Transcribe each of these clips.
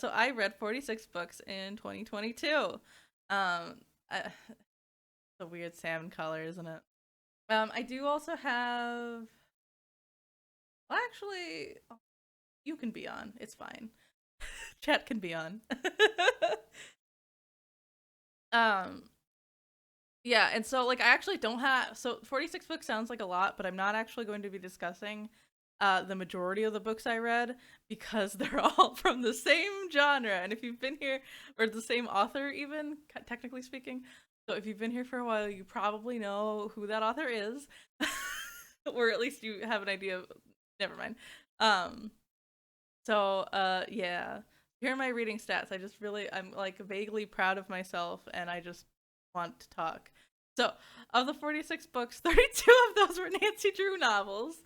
so I read 46 books in 2022. It's a weird salmon color, isn't it? I do also have. Well, actually, you can be on. It's fine. Chat can be on. um, yeah, and so like I actually don't have. So 46 books sounds like a lot, but I'm not actually going to be discussing the majority of the books I read because they're all from the same genre. And if you've been here, or the same author, even technically speaking, so if you've been here for a while, you probably know who that author is, or at least you have an idea of. Never mind. Um, yeah. Here are my reading stats. I'm like vaguely proud of myself and I just want to talk. So, of the 46 books, 32 of those were Nancy Drew novels.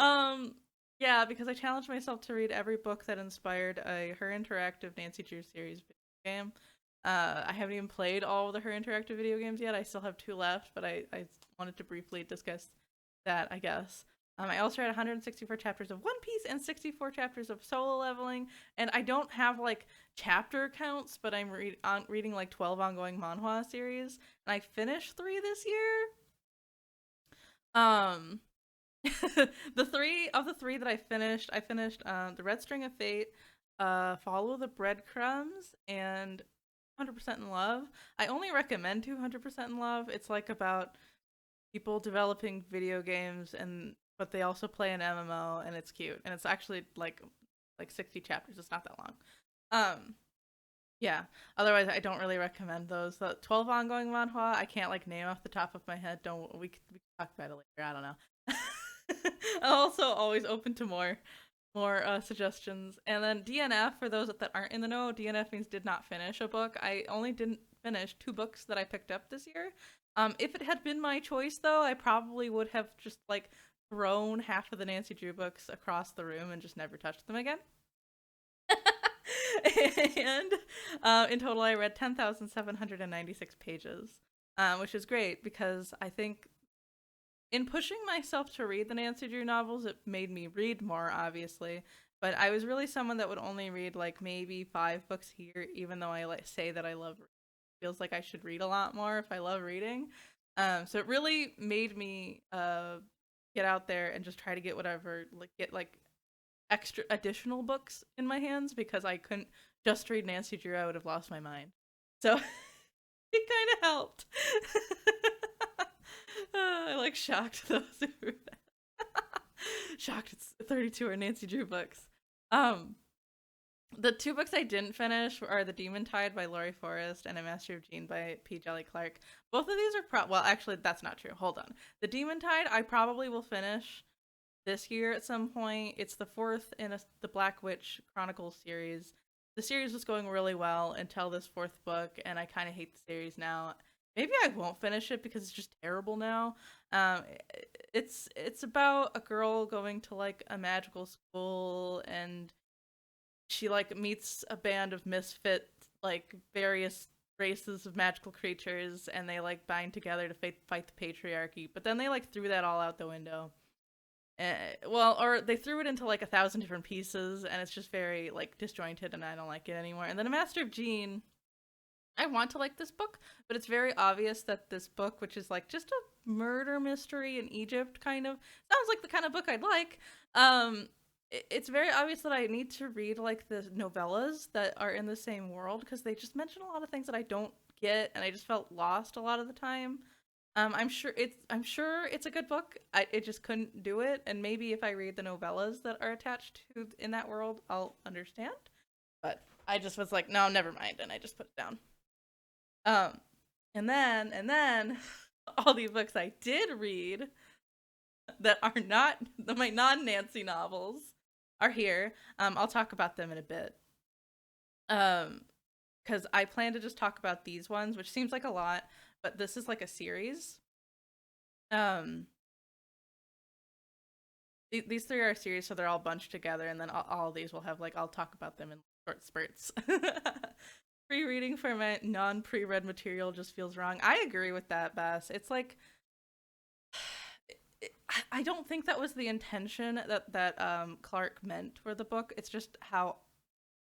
Um, yeah, because I challenged myself to read every book that inspired Her Interactive Nancy Drew series video game. I haven't even played all of the Her Interactive video games yet. I still have two left, but I wanted to briefly discuss that, I guess. I also read 164 chapters of One Piece and 64 chapters of Solo Leveling, and I don't have like chapter counts, but reading like 12 ongoing manhwa series, and I finished three this year. Um, the three that I finished the Red String of Fate, Follow the Breadcrumbs, and 100% in Love. I only recommend 200% in Love. It's like about people developing video games and but they also play an MMO and it's cute and it's actually like 60 chapters. It's not that long. Um yeah. Otherwise I don't really recommend those. The 12 ongoing manhwa I can't like name off the top of my head. Don't we can talk about it later. I don't know. I'm also always open to more suggestions. And then DNF, for those that aren't in the know, DNF means did not finish a book. I only didn't finish two books that I picked up this year. If it had been my choice, though, I probably would have just like thrown half of the Nancy Drew books across the room and just never touched them again. And in total, I read 10,796 pages, which is great because I think in pushing myself to read the Nancy Drew novels, it made me read more, obviously. But I was really someone that would only read like maybe 5 books a year, even though I like say that I love. Feels like I should read a lot more if I love reading. So it really made me get out there and just try to get whatever, like get like extra additional books in my hands because I couldn't just read Nancy Drew. I would have lost my mind. So it kind of helped. I like shocked those who were shocked. It's 32 are Nancy Drew books. Um, the two books I didn't finish are The Demon Tide by Laurie Forrest and A Master of Gene by P. Jelly Clark. Both of these are well, actually, that's not true. Hold on. The Demon Tide I probably will finish this year at some point. It's the fourth in the Black Witch Chronicles series. The series was going really well until this fourth book, and I kind of hate the series now. Maybe I won't finish it because it's just terrible now. Um, it's about a girl going to like a magical school, and she like meets a band of misfit like various races of magical creatures, and they like bind together to fight the patriarchy. But then they like threw that all out the window. Well, or they threw it into like 1,000 different pieces, and it's just very like disjointed, and I don't like it anymore. And then A Master of Gene, I want to like this book, but it's very obvious that this book, which is like just a murder mystery in Egypt, kind of sounds like the kind of book I'd like. It's very obvious that I need to read like the novellas that are in the same world because they just mention a lot of things that I don't get, and I just felt lost a lot of the time. I'm sure it's a good book. It just couldn't do it, and maybe if I read the novellas that are attached to in that world, I'll understand. But I just was like, no, never mind, and I just put it down. Um, and then all the books I did read that are not my non Nancy novels are here. I'll talk about them in a bit. Um, because I plan to just talk about these ones, which seems like a lot, but this is like a series. Um, these three are a series, so they're all bunched together, and then all of these will have like I'll talk about them in short spurts. Free reading for my non pre read material just feels wrong. I agree with that, Bess. It's like I don't think that was the intention that Clark meant for the book. It's just how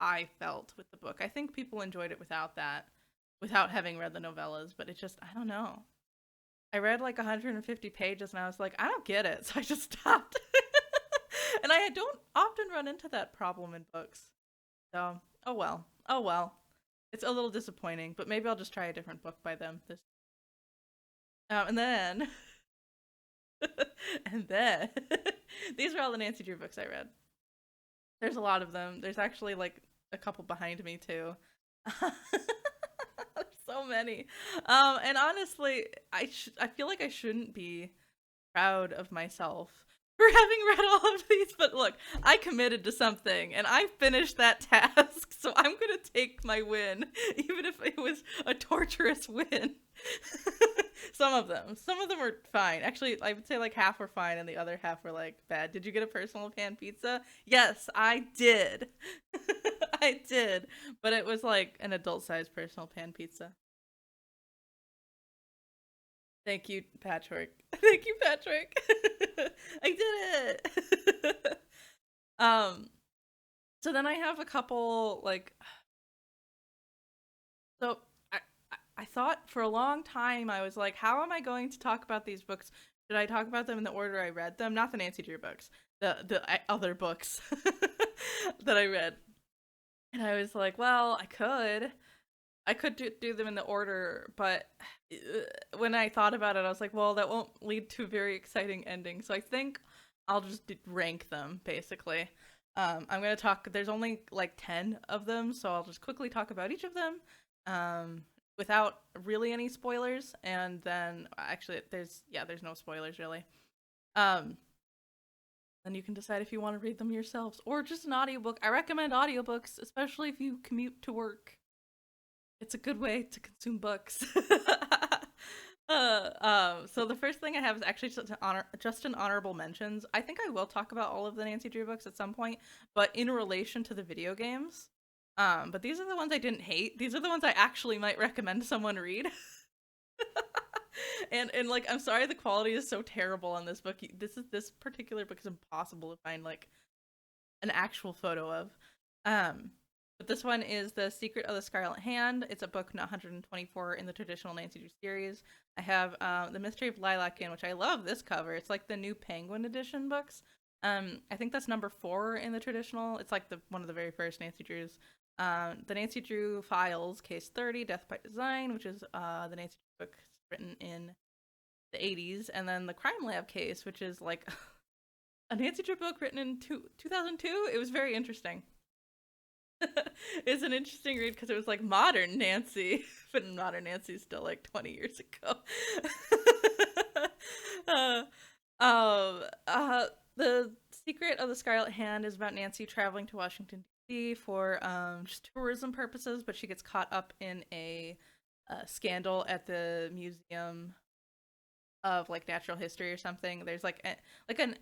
I felt with the book. I think people enjoyed it without that, without having read the novellas, but it just, I don't know. I read like 150 pages and I was like, I don't get it. So I just stopped. And I don't often run into that problem in books. So, oh well. Oh well. It's a little disappointing, but maybe I'll just try a different book by them. This and then and then these are all the Nancy Drew books I read. There's a lot of them. There's actually like a couple behind me too. There's so many. And honestly, I feel like I shouldn't be proud of myself for having read all of these, but look, I committed to something and I finished that task, so I'm gonna take my win, even if it was a torturous win. Some of them were fine. Actually, I would say like half were fine and the other half were like bad. Did you get a personal pan pizza? Yes, I did. I did, but it was like an adult-sized personal pan pizza. Thank you, Patrick. Thank you, Patrick. I did it. um, so then I have a couple like so I thought for a long time I was like, how am I going to talk about these books? Should I talk about them in the order I read them? Not the Nancy Drew books, the other books that I read. And I was like, well, I could do them in the order, but when I thought about it, I was like, well, that won't lead to a very exciting ending. So I think I'll just rank them, basically. I'm going to talk, there's only like 10 of them, so I'll just quickly talk about each of them without really any spoilers. And then, actually, there's no spoilers, really. Then you can decide if you want to read them yourselves, or just an audiobook. I recommend audiobooks, especially if you commute to work. It's a good way to consume books. So the first thing I have is actually just an honorable mentions. I think I will talk about all of the Nancy Drew books at some point, but in relation to the video games. But these are the ones I didn't hate. These are the ones I actually might recommend someone read. and like, I'm sorry the quality is so terrible on this book. This particular book is impossible to find like an actual photo of. But this one is The Secret of the Scarlet Hand. It's a book 124 in the traditional Nancy Drew series. I have The Mystery of Lilac Inn, which I love this cover. It's like the new Penguin edition books. I think that's number 4 in the traditional. It's like one of the very first Nancy Drews. The Nancy Drew Files, Case 30, Death by Design, which is the Nancy Drew book written in the 80s. And then The Crime Lab Case, which is like a Nancy Drew book written in 2002. It was very interesting. It's an interesting read because it was like modern Nancy, but modern Nancy's still like 20 years ago. The Secret of the Scarlet Hand is about Nancy traveling to Washington, D.C. for just tourism purposes, but she gets caught up in a scandal at the Museum of like Natural History or something. There's like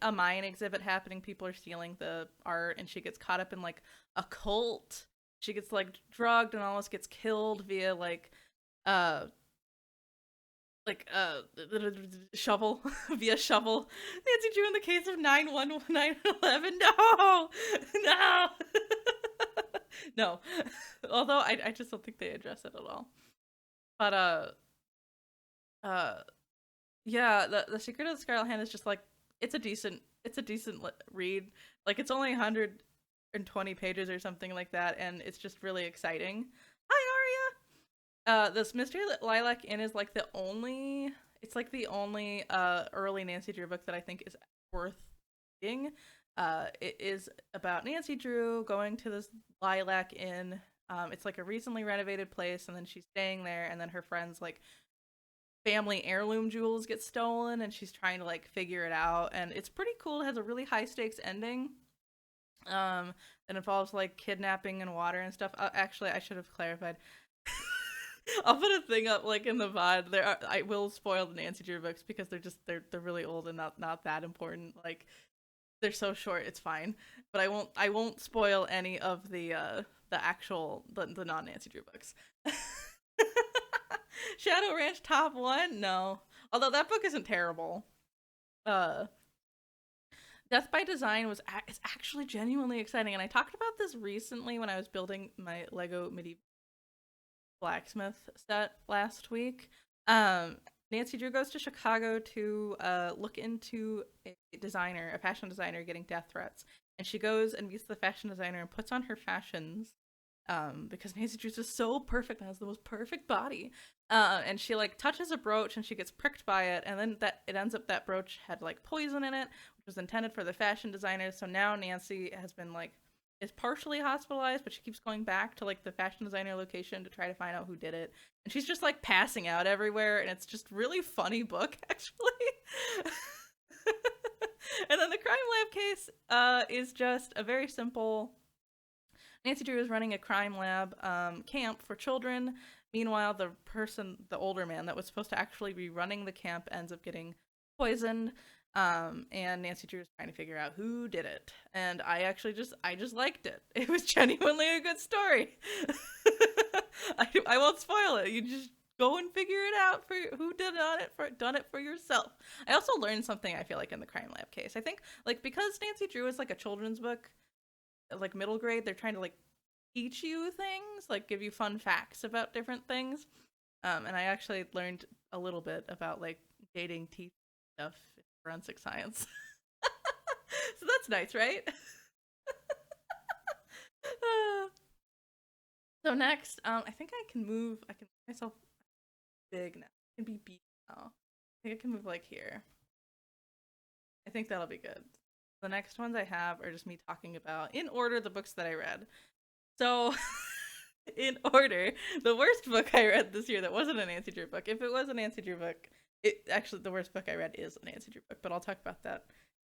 a Mayan exhibit happening. People are stealing the art, and she gets caught up in like a cult. She gets like drugged and almost gets killed via shovel via shovel. Nancy Drew in the case of 9/11, 9/11. No, no, no. Although I just don't think they address it at all. But yeah, the Secret of the Scarlet Hand is just like it's a decent read. Like it's only 120 pages or something like that, and it's just really exciting. Hi, Aria. This Mystery of Lilac Inn is like the only early Nancy Drew book that I think is worth reading. It is about Nancy Drew going to this Lilac Inn. It's like a recently renovated place, and then she's staying there, and then her friends like family heirloom jewels get stolen, and she's trying to like figure it out, and it's pretty cool. It has a really high stakes ending. That involves like kidnapping and water and stuff. Actually, I should have clarified. I'll put a thing up like in the VOD. I will spoil the Nancy Drew books because they're really old and not that important. Like they're so short, it's fine. But I won't spoil any of the non Nancy Drew books. Shadow Ranch top 1? No. Although that book isn't terrible. Death by Design is actually genuinely exciting, and I talked about this recently when I was building my Lego medieval blacksmith set last week. Um, Nancy Drew goes to Chicago to look into a fashion designer getting death threats, and she goes and meets the fashion designer and puts on her fashions. Because Nancy Drew's just so perfect and has the most perfect body. And she like touches a brooch and she gets pricked by it, and then that it ends up that brooch had like poison in it, which was intended for the fashion designer. So now Nancy has been like is partially hospitalized, but she keeps going back to like the fashion designer location to try to find out who did it. And she's just like passing out everywhere, and it's just really funny book actually. And then the crime lab case is just a very simple. Nancy Drew is running a crime lab camp for children. Meanwhile, the older man that was supposed to actually be running the camp ends up getting poisoned. And Nancy Drew is trying to figure out who did it. And I just liked it. It was genuinely a good story. I won't spoil it. You just go and figure it out for who done it for yourself. I also learned something, I feel like, in the crime lab case. I think like because Nancy Drew is like a children's book, like middle grade, they're trying to like teach you things, like give you fun facts about different things. And I actually learned a little bit about like dating teeth stuff in forensic science. So that's nice, right? So next, I think I can make myself big now. I can be big now. I think I can move like here. I think that'll be good. The next ones I have are just me talking about, in order, the books that I read. So, in order, the worst book I read this year that wasn't a Nancy Drew book. If it was a Nancy Drew book, actually the worst book I read is a Nancy Drew book, but I'll talk about that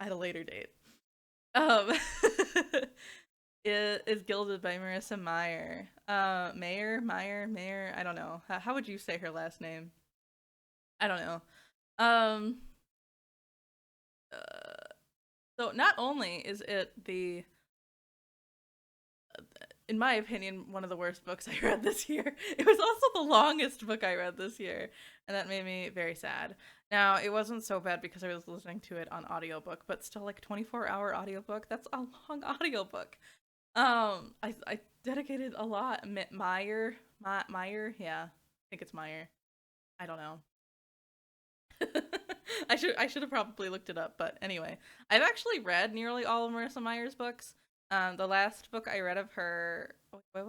at a later date. It is Gilded by Marissa Meyer. Meyer. I don't know. How would you say her last name? I don't know. Um, so not only is it in my opinion, one of the worst books I read this year, it was also the longest book I read this year, and that made me very sad. Now, it wasn't so bad because I was listening to it on audiobook, but still, like, 24-hour audiobook, that's a long audiobook. I dedicated a lot. Meyer, yeah, I think it's Meyer. I don't know. I should have probably looked it up, but anyway, I've actually read nearly all of Marissa Meyer's books. The last book I read of her. What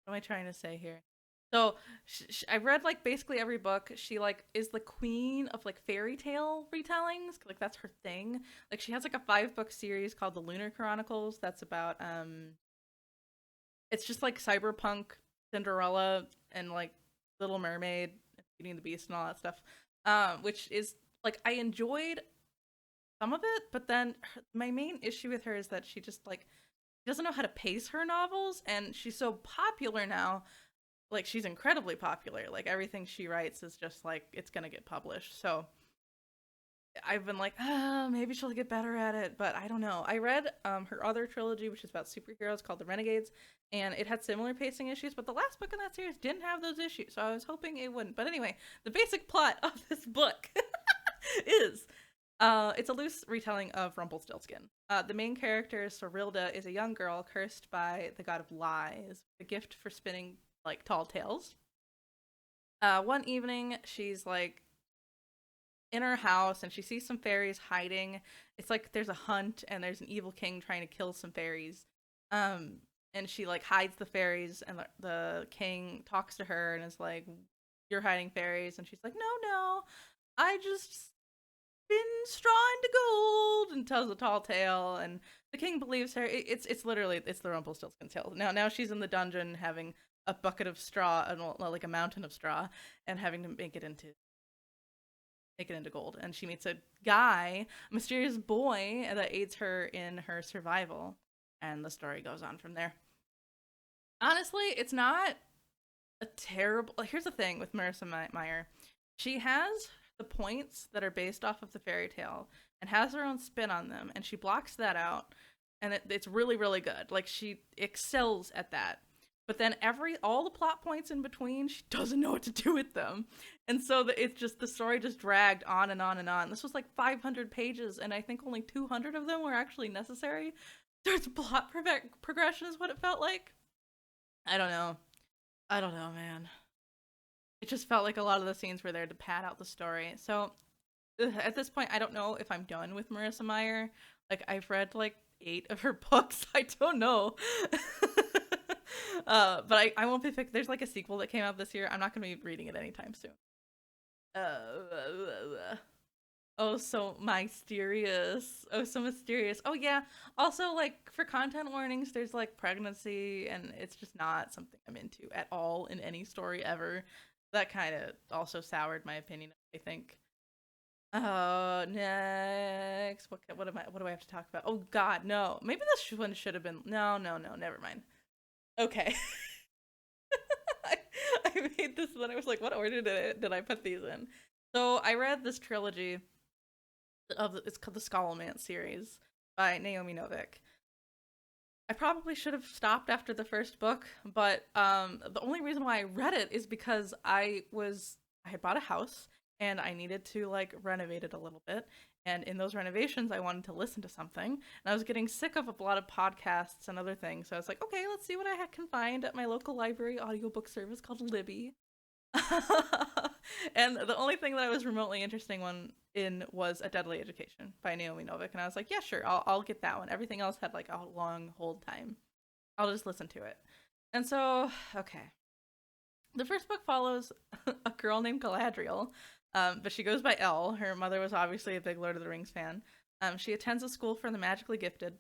am I trying to say here? So I've read like basically every book. She like is the queen of like fairy tale retellings. Like that's her thing. Like she has like a 5-book series called the Lunar Chronicles. That's about it's just like cyberpunk Cinderella and like Little Mermaid, Beauty and the Beast, and all that stuff. Which is like I enjoyed some of it, but then my main issue with her is that she just like doesn't know how to pace her novels, and she's so popular now. Like she's incredibly popular. Like everything she writes is just like it's gonna get published. So I've been like, maybe she'll get better at it, but I don't know. I read her other trilogy, which is about superheroes, called The Renegades, and it had similar pacing issues, but the last book in that series didn't have those issues, so I was hoping it wouldn't. But anyway, the basic plot of this book is it's a loose retelling of Rumpelstiltskin. The main character, Sorilda, is a young girl cursed by the god of lies, a gift for spinning like tall tales. One evening, she's like in her house and she sees some fairies hiding. It's like there's a hunt and there's an evil king trying to kill some fairies. And she like hides the fairies, and the king talks to her and is like, "You're hiding fairies," and she's like, "No, I just spin straw into gold," and tells a tall tale, and the king believes her. It's literally it's the Rumpelstiltskin tale. Now she's in the dungeon having a bucket of straw and like a mountain of straw, and having to make it into gold. And she meets a guy, a mysterious boy that aids her in her survival, and the story goes on from there. Honestly, it's not a terrible. Like, here's the thing with Marissa Meyer: she has the points that are based off of the fairy tale and has her own spin on them, and she blocks that out, and it's really, really good. Like, she excels at that. but then all the plot points in between, she doesn't know what to do with them. And so it's just, the story just dragged on and on and on. This was like 500 pages, and I think only 200 of them were actually necessary. There's plot progression is what it felt like. I don't know. I don't know, man. It just felt like a lot of the scenes were there to pad out the story. So at this point, I don't know if I'm done with Marissa Meyer. Like, I've read like 8 of her books. I don't know. But I won't be there's like a sequel that came out this year. I'm not gonna be reading it anytime soon. Oh, so mysterious. Oh, so mysterious. Oh yeah. Also, like, for content warnings, there's like pregnancy, and it's just not something I'm into at all in any story ever. That kind of also soured my opinion, I think. Oh, next. What do I have to talk about? Oh God, no. Maybe this one should have been. No, no, no. Never mind. Okay. I, I made this one. I was like, what order did I put these in? So I read this trilogy it's called the Scholomance series by Naomi Novik. I probably should have stopped after the first book, but the only reason why I read it is because I had bought a house and I needed to like renovate it a little bit. And in those renovations, I wanted to listen to something. And I was getting sick of a lot of podcasts and other things. So I was like, okay, let's see what I can find at my local library audiobook service called Libby. And the only thing that I was remotely interesting in was A Deadly Education by Naomi Novik, and I was like, yeah, sure, I'll get that one. Everything else had like a long hold time. I'll just listen to it. And so, okay, the first book follows a girl named Galadriel, but she goes by Elle. Her mother was obviously a big Lord of the Rings fan. She attends a school for the magically gifted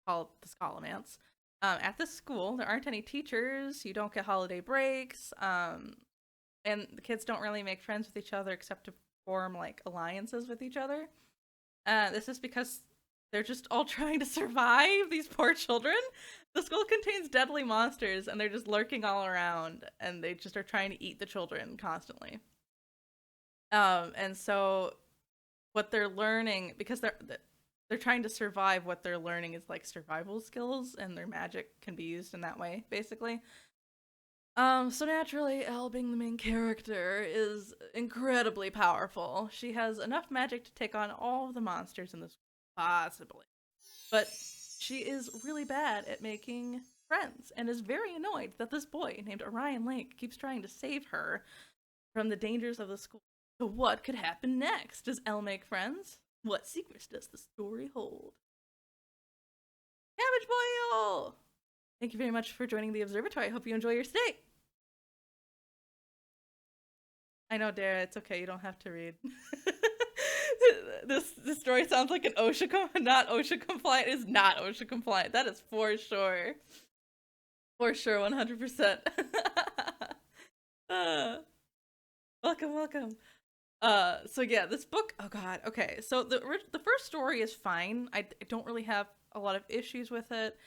called the Scholomance. At this school, there aren't any teachers. You don't get holiday breaks. And the kids don't really make friends with each other except to form like alliances with each other. This is because they're just all trying to survive, these poor children. The school contains deadly monsters, and they're just lurking all around, and they just are trying to eat the children constantly. And so what they're learning, because they're trying to survive, what they're learning is like survival skills, and their magic can be used in that way, basically. So naturally, Elle, being the main character, is incredibly powerful. She has enough magic to take on all of the monsters in this, possibly. But she is really bad at making friends, and is very annoyed that this boy named Orion Lake keeps trying to save her from the dangers of the school. So what could happen next? Does Elle make friends? What secrets does the story hold? Cabbage Boil! Thank you very much for joining the observatory. I hope you enjoy your stay. I know, Dara, it's okay. You don't have to read. This story sounds like an not OSHA compliant. Is not OSHA compliant. That is for sure. For sure, 100%. Welcome, welcome. So yeah, this book, oh god, okay. So the first story is fine. I don't really have a lot of issues with it.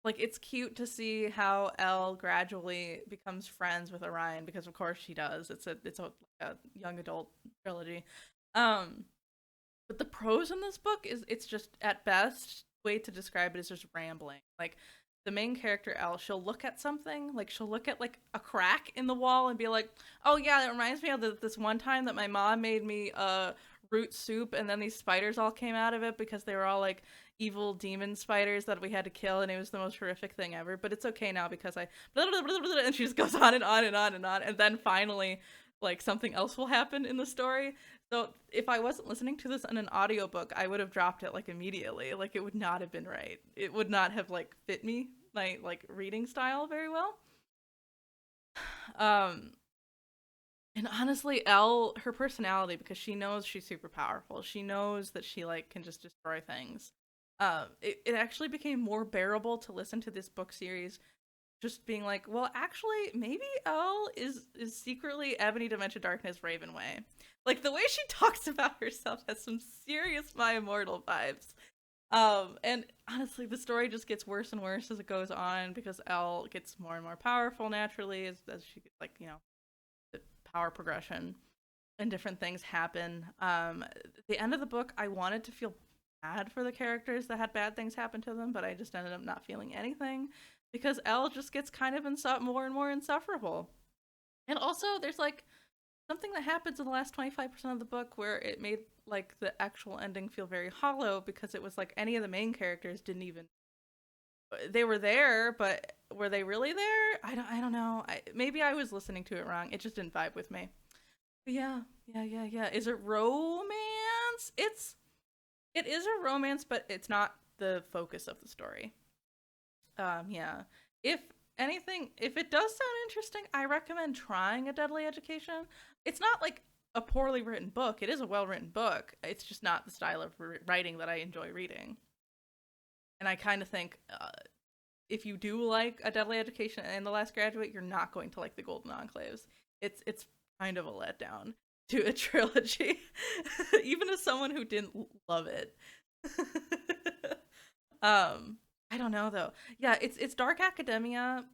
Like, it's cute to see how Elle gradually becomes friends with Orion, because of course she does. It's a young adult trilogy. But the prose in this book it's just, at best, way to describe it is just rambling. Like, the main character Elle, she'll look at something, like she'll look at like a crack in the wall and be like, "Oh yeah, that reminds me of this one time that my mom made me root soup, and then these spiders all came out of it because they were all like evil demon spiders that we had to kill, and it was the most horrific thing ever. But it's okay now because I blah, blah, blah, blah, and she just goes on and on and on and on, and then finally, like, something else will happen in the story. So if I wasn't listening to this in an audiobook, I would have dropped it like immediately. Like, it would not have been right. It would not have like fit me, my like reading style, very well. And honestly, Elle, her personality, because she knows she's super powerful, she knows that she like can just destroy things. It actually became more bearable to listen to this book series, just being like, well, actually, maybe Elle is secretly Ebony Dementia Darkness Ravenway. Like, the way she talks about herself has some serious My Immortal vibes. And honestly, the story just gets worse and worse as it goes on, because Elle gets more and more powerful naturally as she gets, like, you know, the power progression and different things happen. At the end of the book, I wanted to feel bad for the characters that had bad things happen to them, but I just ended up not feeling anything because Elle just gets kind of more and more insufferable. And also, there's like something that happens in the last 25% of the book where it made like the actual ending feel very hollow because it was like any of the main characters didn't even, they were there, but were they really there? I don't know. Maybe I was listening to it wrong. It just didn't vibe with me. But yeah. Is it romance? It is a romance, but it's not the focus of the story. Yeah. If anything, if it does sound interesting, I recommend trying A Deadly Education. It's not like a poorly written book. It is a well-written book. It's just not the style of writing that I enjoy reading. And I kind of think if you do like A Deadly Education and The Last Graduate, you're not going to like The Golden Enclaves. It's kind of a letdown to a trilogy, even as someone who didn't love it. I don't know though. Yeah, it's dark academia,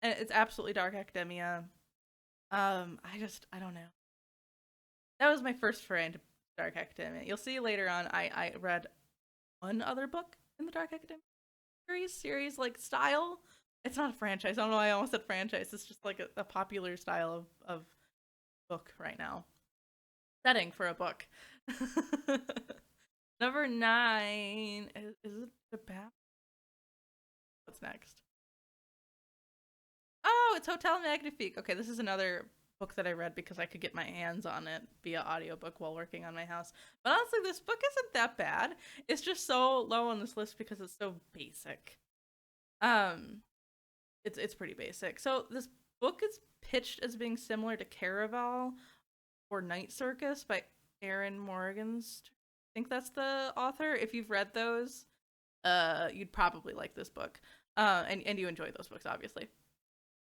and it's absolutely dark academia. I don't know. That was my first foray into dark academia. You'll see later on. I read one other book in the dark academia series like style. It's not a franchise. I don't know why I almost said franchise. It's just like a popular style of book right now. Setting for a book. Number 9 is it the bat? What's next? Oh, it's Hotel Magnifique. Okay, this is another book that I read because I could get my hands on it via audiobook while working on my house. But honestly, this book isn't that bad. It's just so low on this list because it's so basic. Um, it's pretty basic. So this book is pitched as being similar to Caraval or Night Circus by Erin Morgans. I think that's the author. If you've read those, you'd probably like this book. And you enjoy those books, obviously.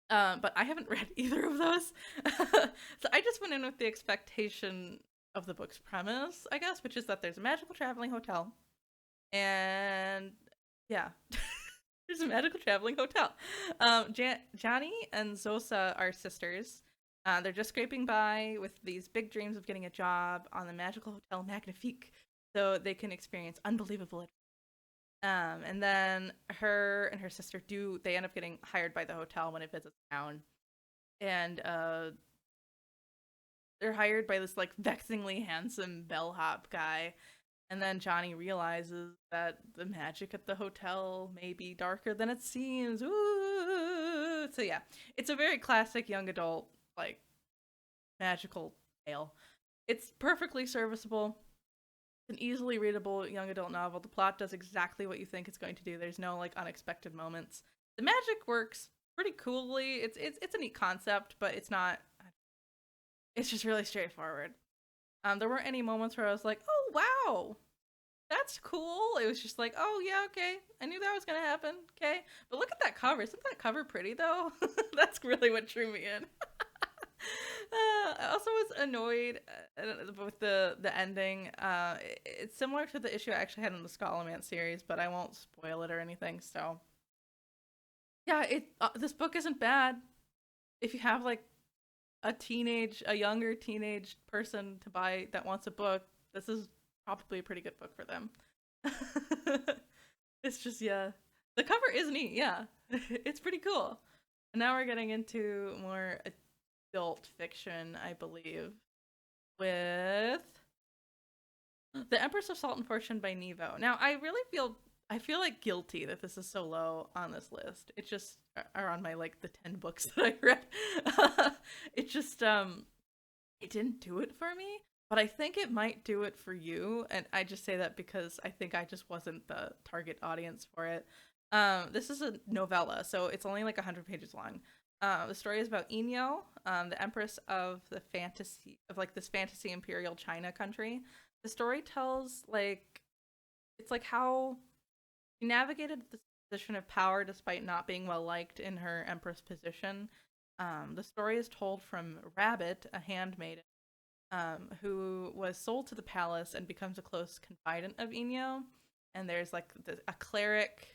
But I haven't read either of those. So I just went in with the expectation of the book's premise, I guess, which is that there's a magical traveling hotel. And yeah, there's a magical traveling hotel. Johnny and Zosa are sisters. They're just scraping by with these big dreams of getting a job on the magical hotel Magnifique so they can experience unbelievable. And then her and her sister they end up getting hired by the hotel when it visits town. And they're hired by this like vexingly handsome bellhop guy. And then Johnny realizes that the magic at the hotel may be darker than it seems. Ooh. So yeah, it's a very classic young adult like magical tale. It's perfectly serviceable. It's an easily readable young adult novel. The plot does exactly what you think it's going to do. There's no like unexpected moments. The magic works pretty coolly. It's a neat concept, but it's not. It's just really straightforward. There weren't any moments where I was like, "Oh wow, that's cool." It was just like, "Oh yeah, okay, I knew that was gonna happen." Okay, but look at that cover. Isn't that cover pretty though? That's really what drew me in. I also was annoyed with the ending. It's similar to the issue I actually had in the Scholomance series, but I won't spoil it or anything. So yeah, this book isn't bad. If you have like a younger teenage person to buy that wants a book, this is probably a pretty good book for them. It's just yeah, the cover is neat. Yeah, it's pretty cool. And now we're getting into more adult fiction, I believe, with The Empress of Salt and Fortune by Nevo. Now, I feel like guilty that this is so low on this list. It just are on my like the 10 books that I read. It just it didn't do it for me, but I think it might do it for you, and I just say that because I think I just wasn't the target audience for it. This is a novella, so it's only like 100 pages long. The story is about Inyo, the empress of this fantasy imperial China country. The story tells it's like how she navigated the position of power despite not being well liked in her empress position. The story is told from Rabbit, a handmaiden, who was sold to the palace and becomes a close confidant of Inyo. And there's like a cleric,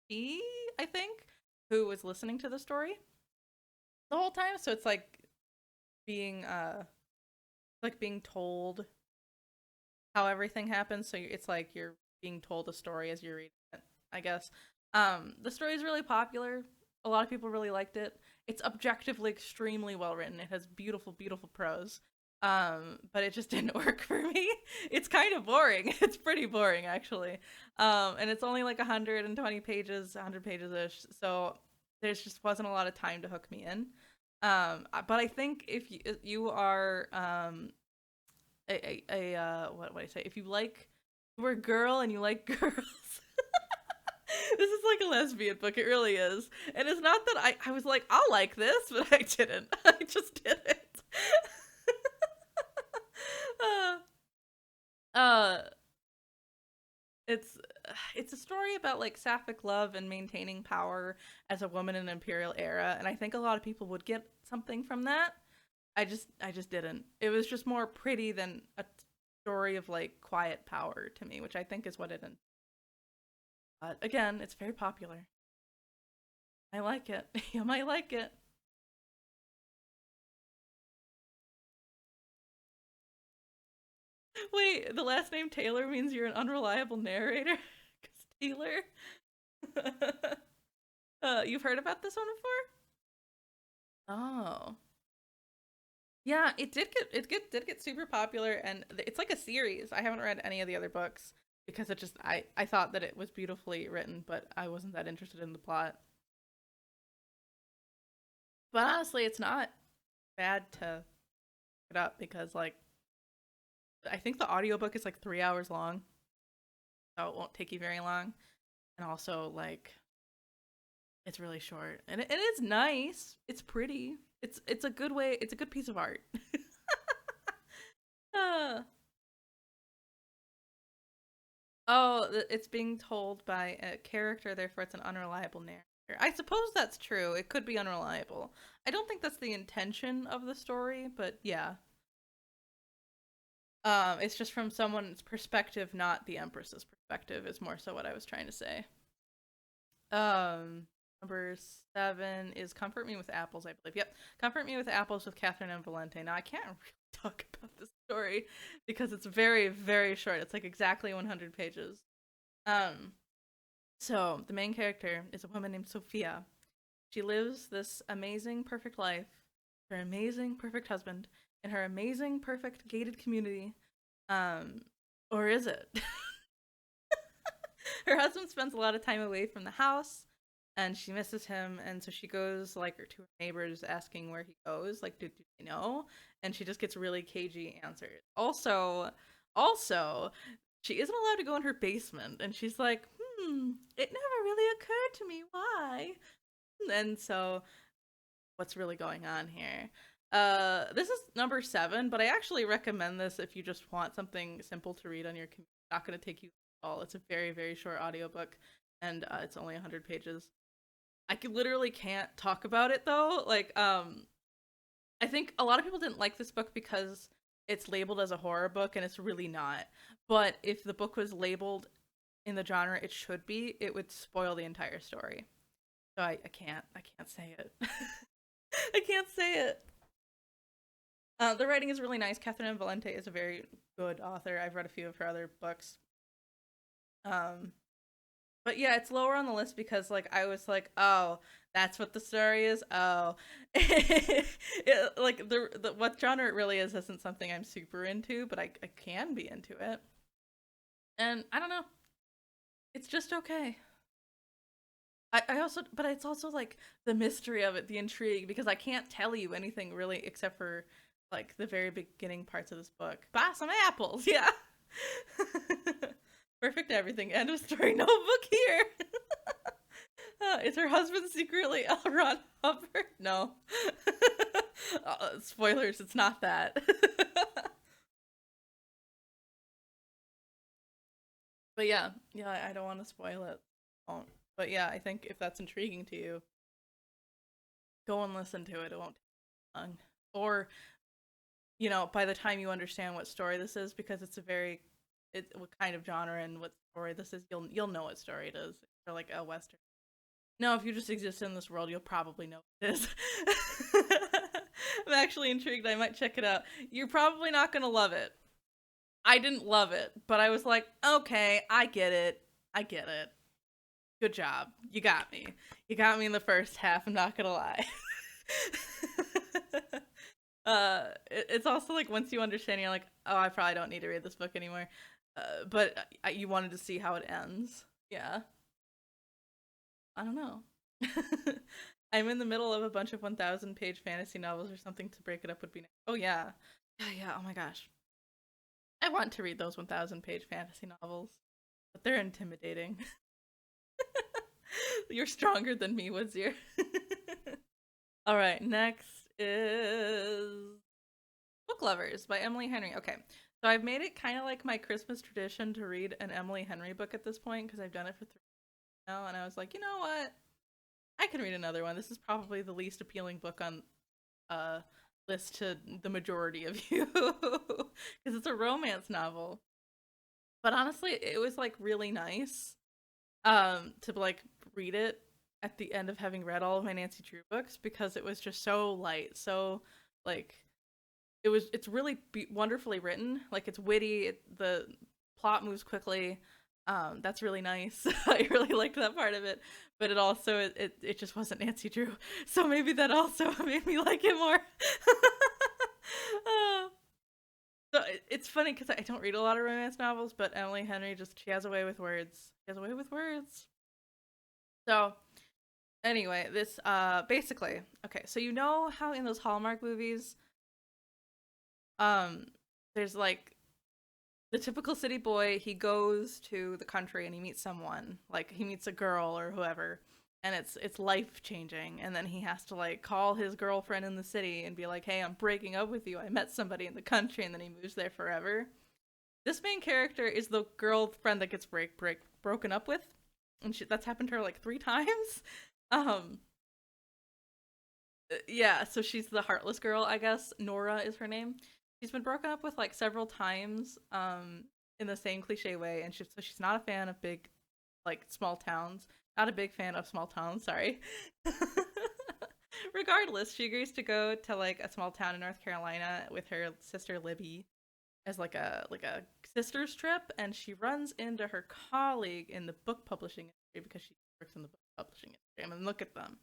I think, who was listening to the story the whole time. So it's being being told how everything happens. So it's like you're being told a story as you're reading it, I guess. The story is really popular. A lot of people really liked it. It's objectively extremely well written. It has beautiful, beautiful prose. But it just didn't work for me. It's kind of boring. It's pretty boring actually. And it's only like 120 pages, 100 pages ish. So there's just wasn't a lot of time to hook me in. But I think if you are what would I say? If you like, you're a girl and you like girls. This is like a lesbian book. It really is. And it's not that I was like, I'll like this, but I didn't. I just didn't. uh, it's it's a story about like sapphic love and maintaining power as a woman in an imperial era, and I think a lot of people would get something from that. I just didn't. It was just more pretty than a story of like quiet power to me, which I think is what it is. But again, it's very popular. I like it. You might like it. Wait, the last name Taylor means you're an unreliable narrator? Because Taylor? You've heard about this one before? Oh. Yeah, did get super popular, and it's like a series. I haven't read any of the other books because I thought that it was beautifully written, but I wasn't that interested in the plot. But honestly, it's not bad to pick it up because like I think the audiobook is like 3 hours long, so it won't take you very long. And also like it's really short, and it's nice. It's pretty. It's a good way. It's a good piece of art. uh, oh, it's being told by a character, therefore it's an unreliable narrator. I suppose that's true. It could be unreliable. I don't think that's the intention of the story, but yeah. It's just from someone's perspective, not the Empress's perspective, is more so what I was trying to say. Um, Number 7 is Comfort Me with Apples, I believe. Yep. Comfort Me with Apples with Catherine and Valente. Now, I can't really talk about this story because it's very, very short. It's like exactly 100 pages. Um, so the main character is a woman named Sophia. She lives this amazing, perfect life, her amazing, perfect husband, in her amazing, perfect gated community. Um, or is it? Her husband spends a lot of time away from the house and she misses him, and so she goes like to her neighbors asking where he goes, like do they know? And she just gets really cagey answers. Also she isn't allowed to go in her basement, and she's like, it never really occurred to me why. And so what's really going on here? This is number 7, but I actually recommend this if you just want something simple to read on your commute. It's not going to take you at all. It's a very, very short audiobook, and it's only 100 pages. Literally can't talk about it though. Like, I think a lot of people didn't like this book because it's labeled as a horror book, and it's really not. But if the book was labeled in the genre it should be, it would spoil the entire story. So I can't say it. I can't say it. The writing is really nice. Catherine Valente is a very good author. I've read a few of her other books. Um, but yeah, it's lower on the list because like I was like, oh, that's what the story is. Oh, like the what genre it really is isn't something I'm super into, but I can be into it. And I don't know, it's just okay. I also, but it's also like the mystery of it, the intrigue, because I can't tell you anything really except for like the very beginning parts of this book. Buy some apples, yeah. Perfect everything. End of story. No book here. Is her husband secretly L. Ron Hubbard? No. Spoilers, it's not that. But yeah, I don't want to spoil it. Won't. But yeah, I think if that's intriguing to you, go and listen to it. It won't take long. Or, by the time you understand what story this is, because what kind of genre and what story this is, you'll know what story it is. Or like a western. No, if you just exist in this world, you'll probably know what it is. I'm actually intrigued. I might check it out. You're probably not gonna love it. I didn't love it, but I was like, okay, I get it. I get it. Good job. You got me. You got me in the first half, I'm not gonna lie. It's also like once you understand, you're like, oh, I probably don't need to read this book anymore. But you wanted to see how it ends. Yeah. I don't know. I'm in the middle of a bunch of 1,000 page fantasy novels or something to break it up would be nice. Oh, yeah. Yeah, yeah. Oh my gosh. I want to read those 1,000 page fantasy novels, but they're intimidating. You're stronger than me, Woodzier. All right, next is Book Lovers by Emily Henry. Okay, so I've made it kind of like my Christmas tradition to read an Emily Henry book at this point because I've done it for 3 now, and I was like, you know what? I can read another one. This is probably the least appealing book on list to the majority of you because it's a romance novel. But honestly, it was like really nice to like read it at the end of having read all of my Nancy Drew books because it was just so light, so like it's really wonderfully written. Like it's witty, the plot moves quickly. That's really nice. I really liked that part of it, but it also it just wasn't Nancy Drew, so maybe that also made me like it more. uh, so it's funny because I don't read a lot of romance novels, but Emily Henry she has a way with words. She has a way with words. So anyway, this basically, okay, so you know how in those Hallmark movies, um, there's like the typical city boy, he goes to the country and he meets someone, like he meets a girl or whoever, and it's life changing, and then he has to like call his girlfriend in the city and be like, hey, I'm breaking up with you, I met somebody in the country, and then he moves there forever. This main character is the girlfriend that gets broken up with, and that's happened to her like 3 times. um yeah, so she's the heartless girl, I guess. Nora is her name. She's been broken up with like several times, in the same cliche way, and she's not a fan of big, like small towns. Not a big fan of small towns. Sorry. Regardless, she agrees to go to like a small town in North Carolina with her sister Libby as like a sister's trip, and she runs into her colleague in the book publishing industry because she works in the book publishing industry. I mean, look at them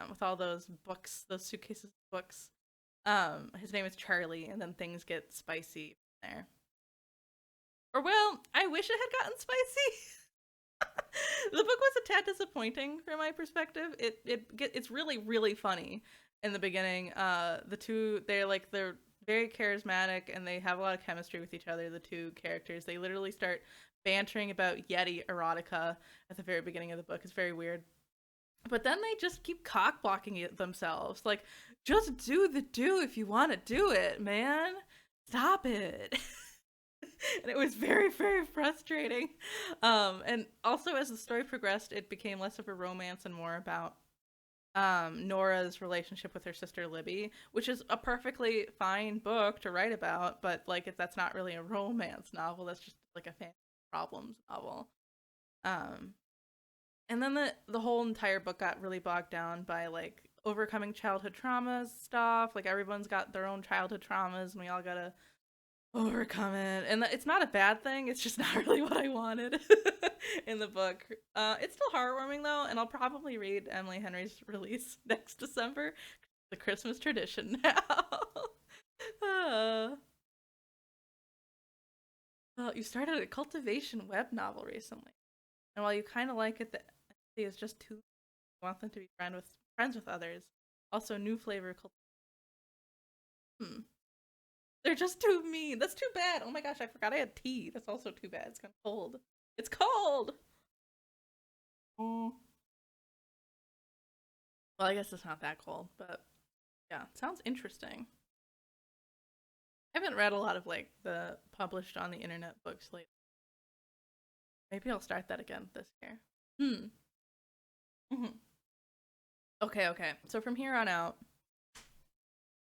with all those books, those suitcases of books. His name is Charlie, and then things get spicy from there. Or well, I wish it had gotten spicy. The book was a tad disappointing from my perspective. It's really funny in the beginning. The two they're very charismatic and they have a lot of chemistry with each other. The two characters, they literally start bantering about Yeti erotica at the very beginning of the book. It's very weird. But then they just keep cock blocking it themselves. Like, just do the do if you want to do it, man. Stop it. And it was very frustrating. And also as the story progressed, it became less of a romance and more about Nora's relationship with her sister Libby, which is a perfectly fine book to write about, but like that's not really a romance novel. That's just like a family problems novel. Um, and then the whole entire book got really bogged down by like overcoming childhood traumas stuff. Like everyone's got their own childhood traumas, and we all gotta overcome it. And it's not a bad thing. It's just not really what I wanted in the book. It's still heartwarming though, and I'll probably read Emily Henry's release next December. The Christmas tradition now. uh, well, you started a cultivation web novel recently, and while you kind of like it, the entity is just too. You want them to be friends with others. Also, new flavor. Hmm. They're just too mean. That's too bad. Oh my gosh, I forgot I had tea. That's also too bad. It's kind of cold. It's cold. Mm. Well, I guess it's not that cold, but yeah, sounds interesting. I haven't read a lot of like the published on the internet books lately. Maybe I'll start that again this year. Hmm. Hmm. Okay, okay. So from here on out,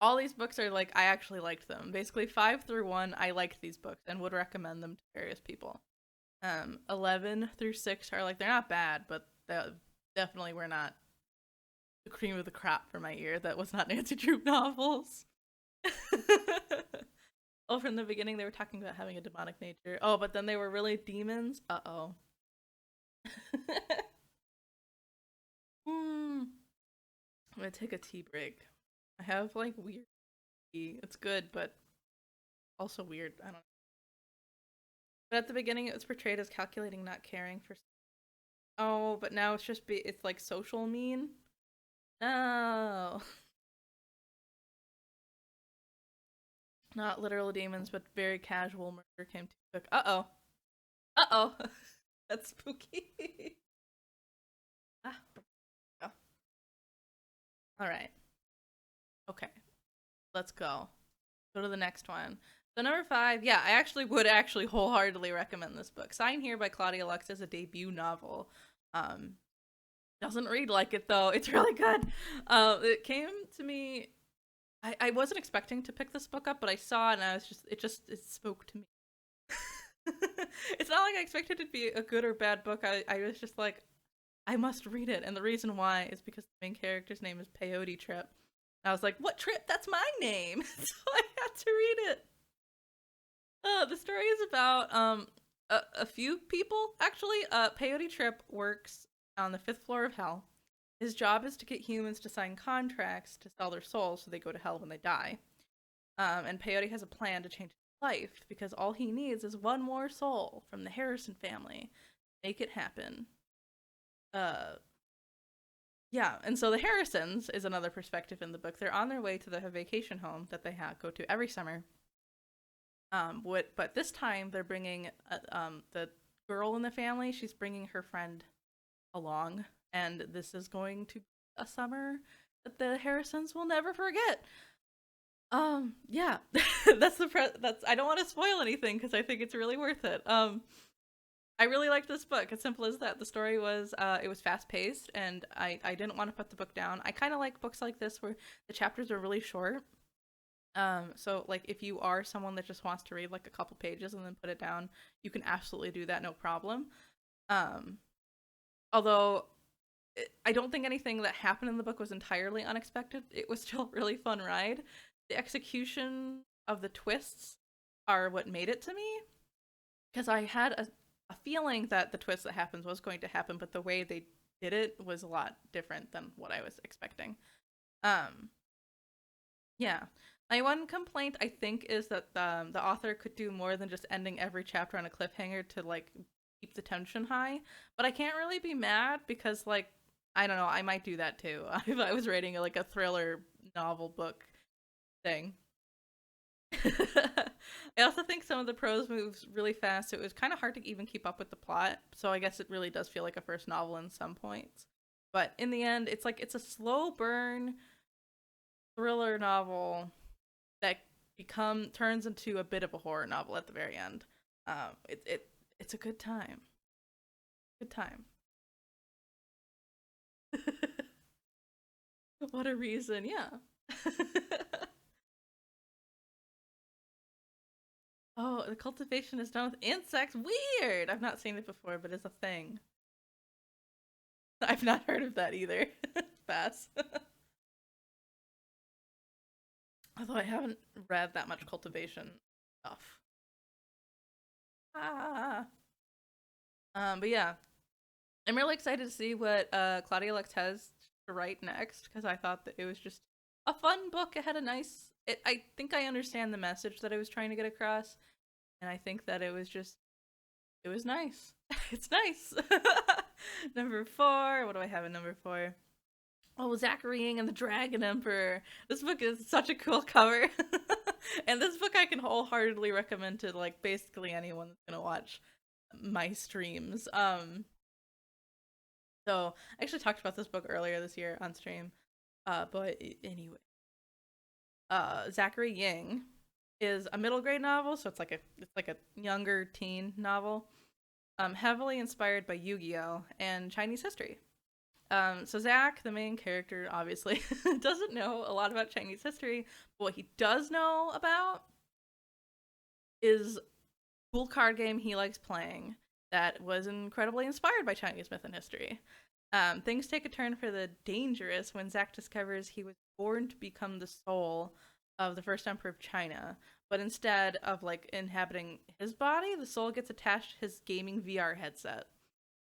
all these books are like I actually liked them. Basically, 5 through 1, I liked these books and would recommend them to various people. 11 through 6 are like they're not bad, but they definitely were not the cream of the crop for my ear. That was not Nancy Drew novels. Oh, from the beginning they were talking about having a demonic nature. Oh, but then they were really demons. Uh-oh. Hmm. I'm gonna take a tea break. I have like weird tea. It's good, but also weird. I don't know. But at the beginning it was portrayed as calculating, not caring for. Oh, but now it's like social mean. No. Not literal demons, but very casual murder came to cook. Uh-oh. Uh-oh. That's spooky. Ah. Oh. All right. Okay. Let's go. Go to the next one. So number 5, yeah, I actually would wholeheartedly recommend this book. Sign Here by Claudia Lux is a debut novel. Doesn't read like it though. It's really good. It came to me. I wasn't expecting to pick this book up, but I saw it and I was it spoke to me. It's not like I expected it to be a good or bad book. I was just like, I must read it, and the reason why is because the main character's name is Peyote Trip. And I was like, what Trip? That's my name. So I had to read it. The story is about a few people actually. Peyote Trip works on the 5th floor of hell. His job is to get humans to sign contracts to sell their souls so they go to hell when they die. And Peyote has a plan to change his life because all he needs is one more soul from the Harrison family. Make it happen. Yeah, and so the Harrisons is another perspective in the book. They're on their way to the vacation home that they go to every summer. But this time they're bringing the girl in the family. She's bringing her friend along, and this is going to be a summer that the Harrisons will never forget. Yeah, that's I don't want to spoil anything because I think it's really worth it. I really liked this book. As simple as that. The story was it was fast paced, and I didn't want to put the book down. I kind of like books like this where the chapters are really short. So like if you are someone that just wants to read like a couple pages and then put it down, you can absolutely do that, no problem. Although I don't think anything that happened in the book was entirely unexpected. It was still a really fun ride. The execution of the twists are what made it to me, because I had a feeling that the twist that happens was going to happen, but the way they did it was a lot different than what I was expecting. Yeah. My one complaint, I think, is that the author could do more than just ending every chapter on a cliffhanger to like keep the tension high. But I can't really be mad because like I don't know, I might do that too if I was reading like a thriller novel book thing. I also think some of the prose moves really fast. So it was kind of hard to even keep up with the plot. So I guess it really does feel like a first novel in some points. But in the end, it's a slow burn thriller novel that turns into a bit of a horror novel at the very end. It's a good time. Good time. What a reason, yeah. Oh, the cultivation is done with insects. Weird. I've not seen it before, but it's a thing. I've not heard of that either. Pass. Although I haven't read that much cultivation stuff. Ah. But yeah, I'm really excited to see what Claudia Lux has to write next because I thought that it was just a fun book. It had a nice. I think I understand the message that I was trying to get across, and I think that it was nice. It's nice. Number 4. What do I have in number 4? Oh, Zachary Ying and the Dragon Emperor. This book is such a cool cover. And this book I can wholeheartedly recommend to like basically anyone that's gonna watch my streams. So I actually talked about this book earlier this year on stream. But anyway. Zachary Ying is a middle grade novel, so it's like a younger teen novel. Heavily inspired by Yu-Gi-Oh! And Chinese history. So Zach, the main character, obviously doesn't know a lot about Chinese history, but what he does know about is a cool card game he likes playing that was incredibly inspired by Chinese myth and history. Things take a turn for the dangerous when Zach discovers he was born to become the soul of the first emperor of China, but instead of like inhabiting his body, the soul gets attached to his gaming VR headset.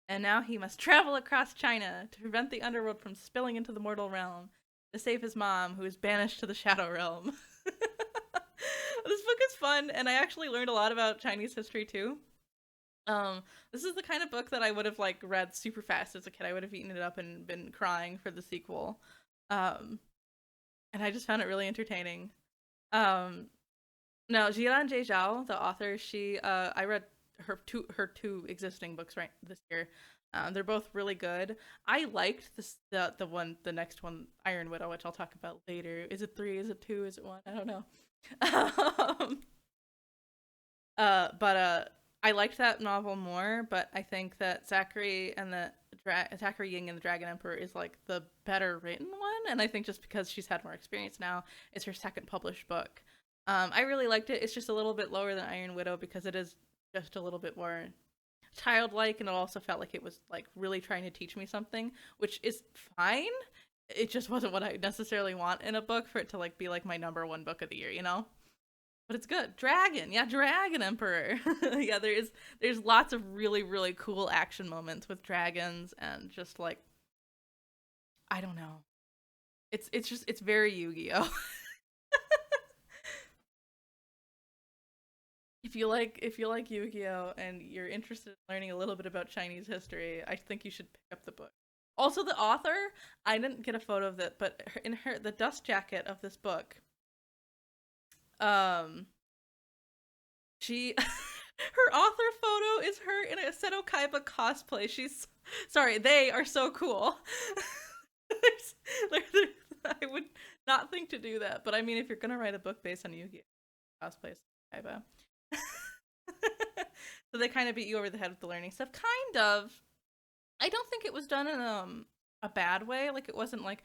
And now he must travel across China to prevent the underworld from spilling into the mortal realm to save his mom, who is banished to the Shadow Realm. This book is fun, and I actually learned a lot about Chinese history too. Um, this is the kind of book that I would have like read super fast as a kid. I would have eaten it up and been crying for the sequel. Um, and I just found it really entertaining. Um, Now, Jilan J. Zhao, the author, she I read her two existing books right this year. They're both really good. I liked the next one, Iron Widow, which I'll talk about later. Is it three? Is it two? Is it one? I don't know. um, but I liked that novel more. But I think that Zachary Ying and the Dragon Emperor is like the better written one, and I think just because she's had more experience now, it's her second published book. I really liked it. It's just a little bit lower than Iron Widow because it is just a little bit more childlike, and it also felt like it was like really trying to teach me something, which is fine. It just wasn't what I necessarily want in a book for it to like be like my number one book of the year, you know? But it's good. Dragon, yeah, Dragon Emperor. Yeah, there's lots of really really cool action moments with dragons and just like I don't know. It's very Yu-Gi-Oh. If you like Yu-Gi-Oh and you're interested in learning a little bit about Chinese history, I think you should pick up the book. Also, the author, I didn't get a photo of it, but in the dust jacket of this book, um, she her author photo is her in a Seto Kaiba cosplay. She's sorry, they are so cool. I would not think to do that, but I mean, if you're gonna write a book based on Yu-Gi-Oh, cosplay Kaiba. So they kind of beat you over the head with the learning stuff. Kind of. I don't think it was done in a bad way. Like it wasn't like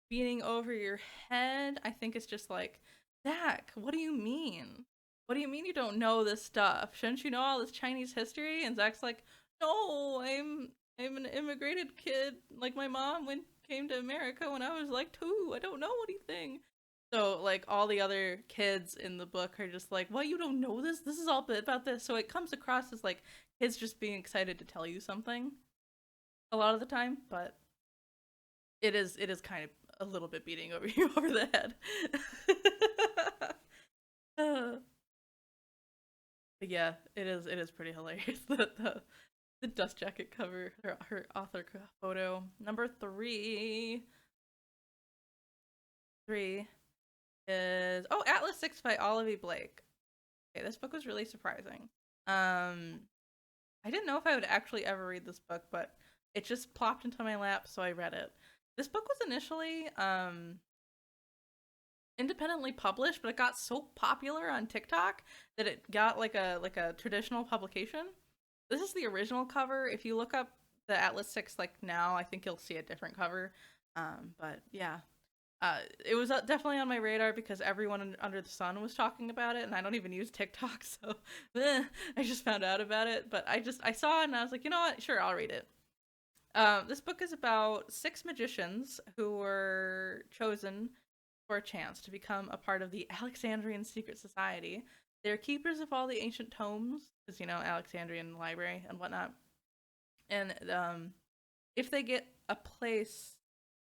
beating over your head. I think it's just like, Zach, what do you mean? What do you mean you don't know this stuff? Shouldn't you know all this Chinese history? And Zach's like, no, I'm an immigrated kid. Like my mom came to America when I was like 2. I don't know anything. So like all the other kids in the book are just like, "What, you don't know this? This is all about this." So it comes across as like kids just being excited to tell you something a lot of the time, but it is kind of a little bit beating over you over the head. Uh, but yeah, it is pretty hilarious that the dust jacket cover, her author photo. Number three is Atlas 6 by Olive E. Blake. Okay, this book was really surprising. I didn't know if I would actually ever read this book, but it just plopped into my lap, so I read it. This book was initially independently published, but it got so popular on TikTok that it got like a traditional publication. This is the original cover. If you look up the Atlas 6 like now, I think you'll see a different cover. But yeah, it was definitely on my radar because everyone under the sun was talking about it, and I don't even use TikTok, so I just found out about it. But I saw it and I was like, you know what? Sure, I'll read it. This book is about 6 magicians who were chosen for a chance to become a part of the Alexandrian secret society. They're keepers of all the ancient tomes, because Alexandrian library and whatnot. And if they get a place,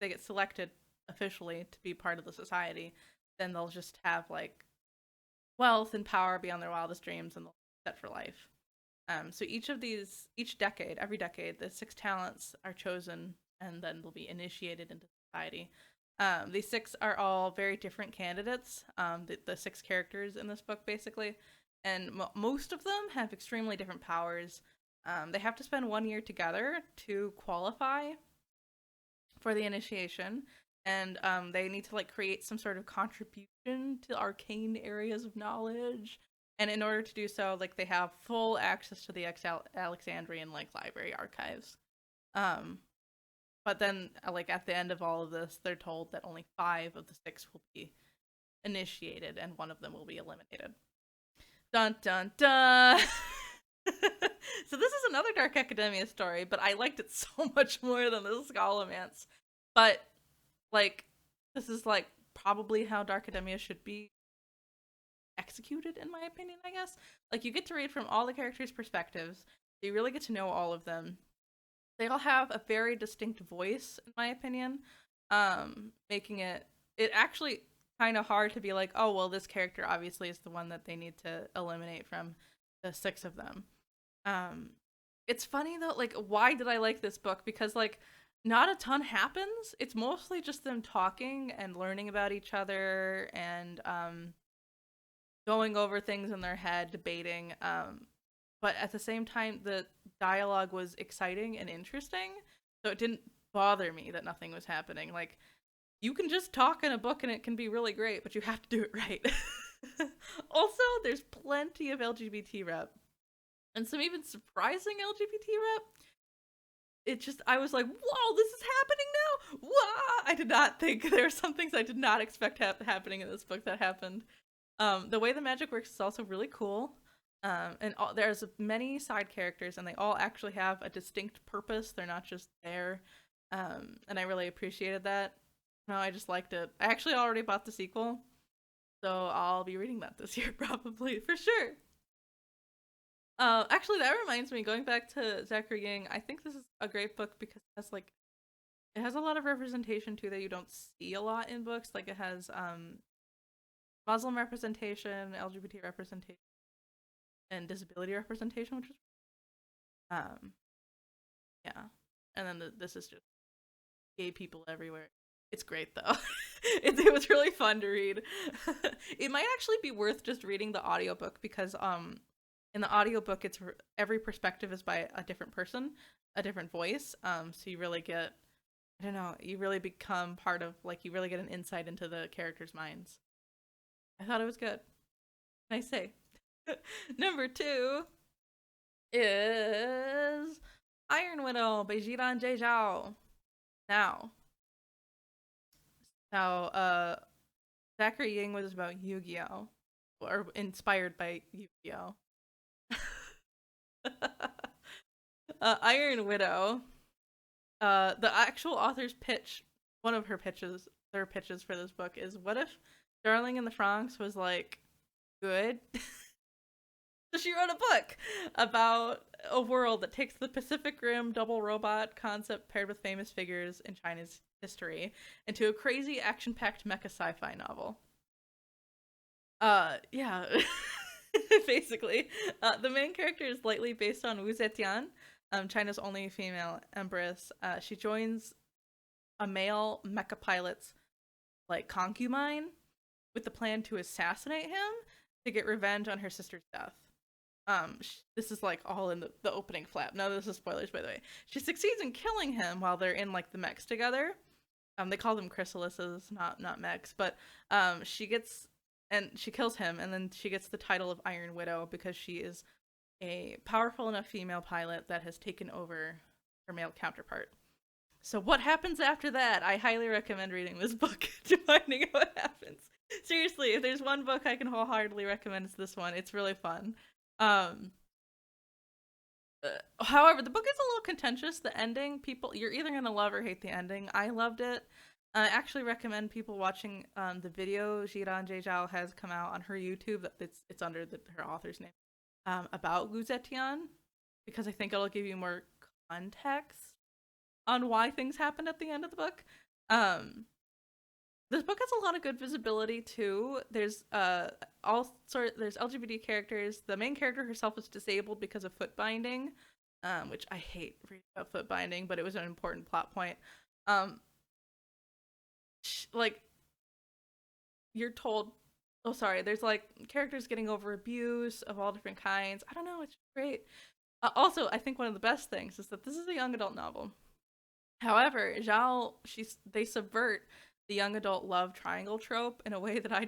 they get selected officially to be part of the society, then they'll just have like wealth and power beyond their wildest dreams, and they'll be set for life. So every decade, the 6 talents are chosen, and then they'll be initiated into society. These 6 are all very different candidates. The 6 characters in this book, basically, and most of them have extremely different powers. They have to spend 1 year together to qualify for the initiation, and they need to like create some sort of contribution to arcane areas of knowledge. And in order to do so, like they have full access to the Alexandrian like library archives. But then, like at the end of all of this, they're told that only 5 of the 6 will be initiated, and 1 of them will be eliminated. Dun dun dun. So this is another Dark Academia story, but I liked it so much more than the Scholomance. But like, this is like probably how Dark Academia should be executed, in my opinion, I guess. Like, you get to read from all the characters' perspectives, so you really get to know all of them. They all have a very distinct voice, in my opinion, making it actually kind of hard to be like, oh, well, this character obviously is the one that they need to eliminate from the six of them. Um, it's funny though, like, why did I like this book? Because, like, not a ton happens. It's mostly just them talking and learning about each other and going over things in their head, debating. But at the same time, the dialogue was exciting and interesting, so it didn't bother me that nothing was happening. Like, you can just talk in a book and it can be really great, but you have to do it right. Also, there's plenty of LGBT rep and some even surprising LGBT rep. It just, I was like, whoa, this is happening now. Whoa! I did not think there were some things I did not expect happening in this book that happened. The way the magic works is also really cool. And there's many side characters, and they all actually have a distinct purpose. They're not just there. And I really appreciated that. No, I just liked it. I actually already bought the sequel, so I'll be reading that this year probably, for sure. Actually, that reminds me, going back to Zachary Ying, I think this is a great book because it has a lot of representation too that you don't see a lot in books. Like, it has Muslim representation, LGBT representation, and disability representation, which is um yeah. And then this is just gay people everywhere. It's great though. It was really fun to read. It might actually be worth just reading the audiobook because in the audiobook it's every perspective is by a different person, a different voice. So you really get, I don't know, you really become part of, like, you really get an insight into the characters' minds. I thought it was good. Can I say? Number 2 is Iron Widow by Jiran J. Zhao. Now, Zachary Ying was about Yu-Gi-Oh! Or inspired by Yu-Gi-Oh! Iron Widow. The actual author's pitch, one of their pitches for this book is, what if Darling in the Franxx was, like, good? So she wrote a book about a world that takes the Pacific Rim double robot concept paired with famous figures in China's history into a crazy action-packed mecha sci-fi novel. Yeah. Basically. The main character is lightly based on Wu Zetian, China's only female empress. She joins a male mecha pilot's, like, concubine with the plan to assassinate him to get revenge on her sister's death. This is, like, all in the opening flap. No, this is spoilers, by the way. She succeeds in killing him while they're in, like, the mechs together. They call them chrysalises, not mechs, but she kills him, and then she gets the title of Iron Widow because she is a powerful enough female pilot that has taken over her male counterpart. So what happens after that? I highly recommend reading this book to finding out what happens. Seriously, if there's one book I can wholeheartedly recommend, it's this one. It's really fun. However, the book is a little contentious. The ending, you're either gonna love or hate the ending. I loved it. I actually recommend people watching the video Jiran J. Zhao has come out on her YouTube. It's under her author's name, about Wu Zetian, because I think it'll give you more context on why things happened at the end of the book. This book has a lot of good visibility too. There's there's LGBT characters. The main character herself is disabled because of foot binding, which I hate reading about foot binding, but it was an important plot point. Like, you're told, oh sorry, there's, like, characters getting over abuse of all different kinds. I don't know, it's great. Also, I think one of the best things is that this is a young adult novel. However, Zhao, they subvert the young adult love triangle trope in a way that I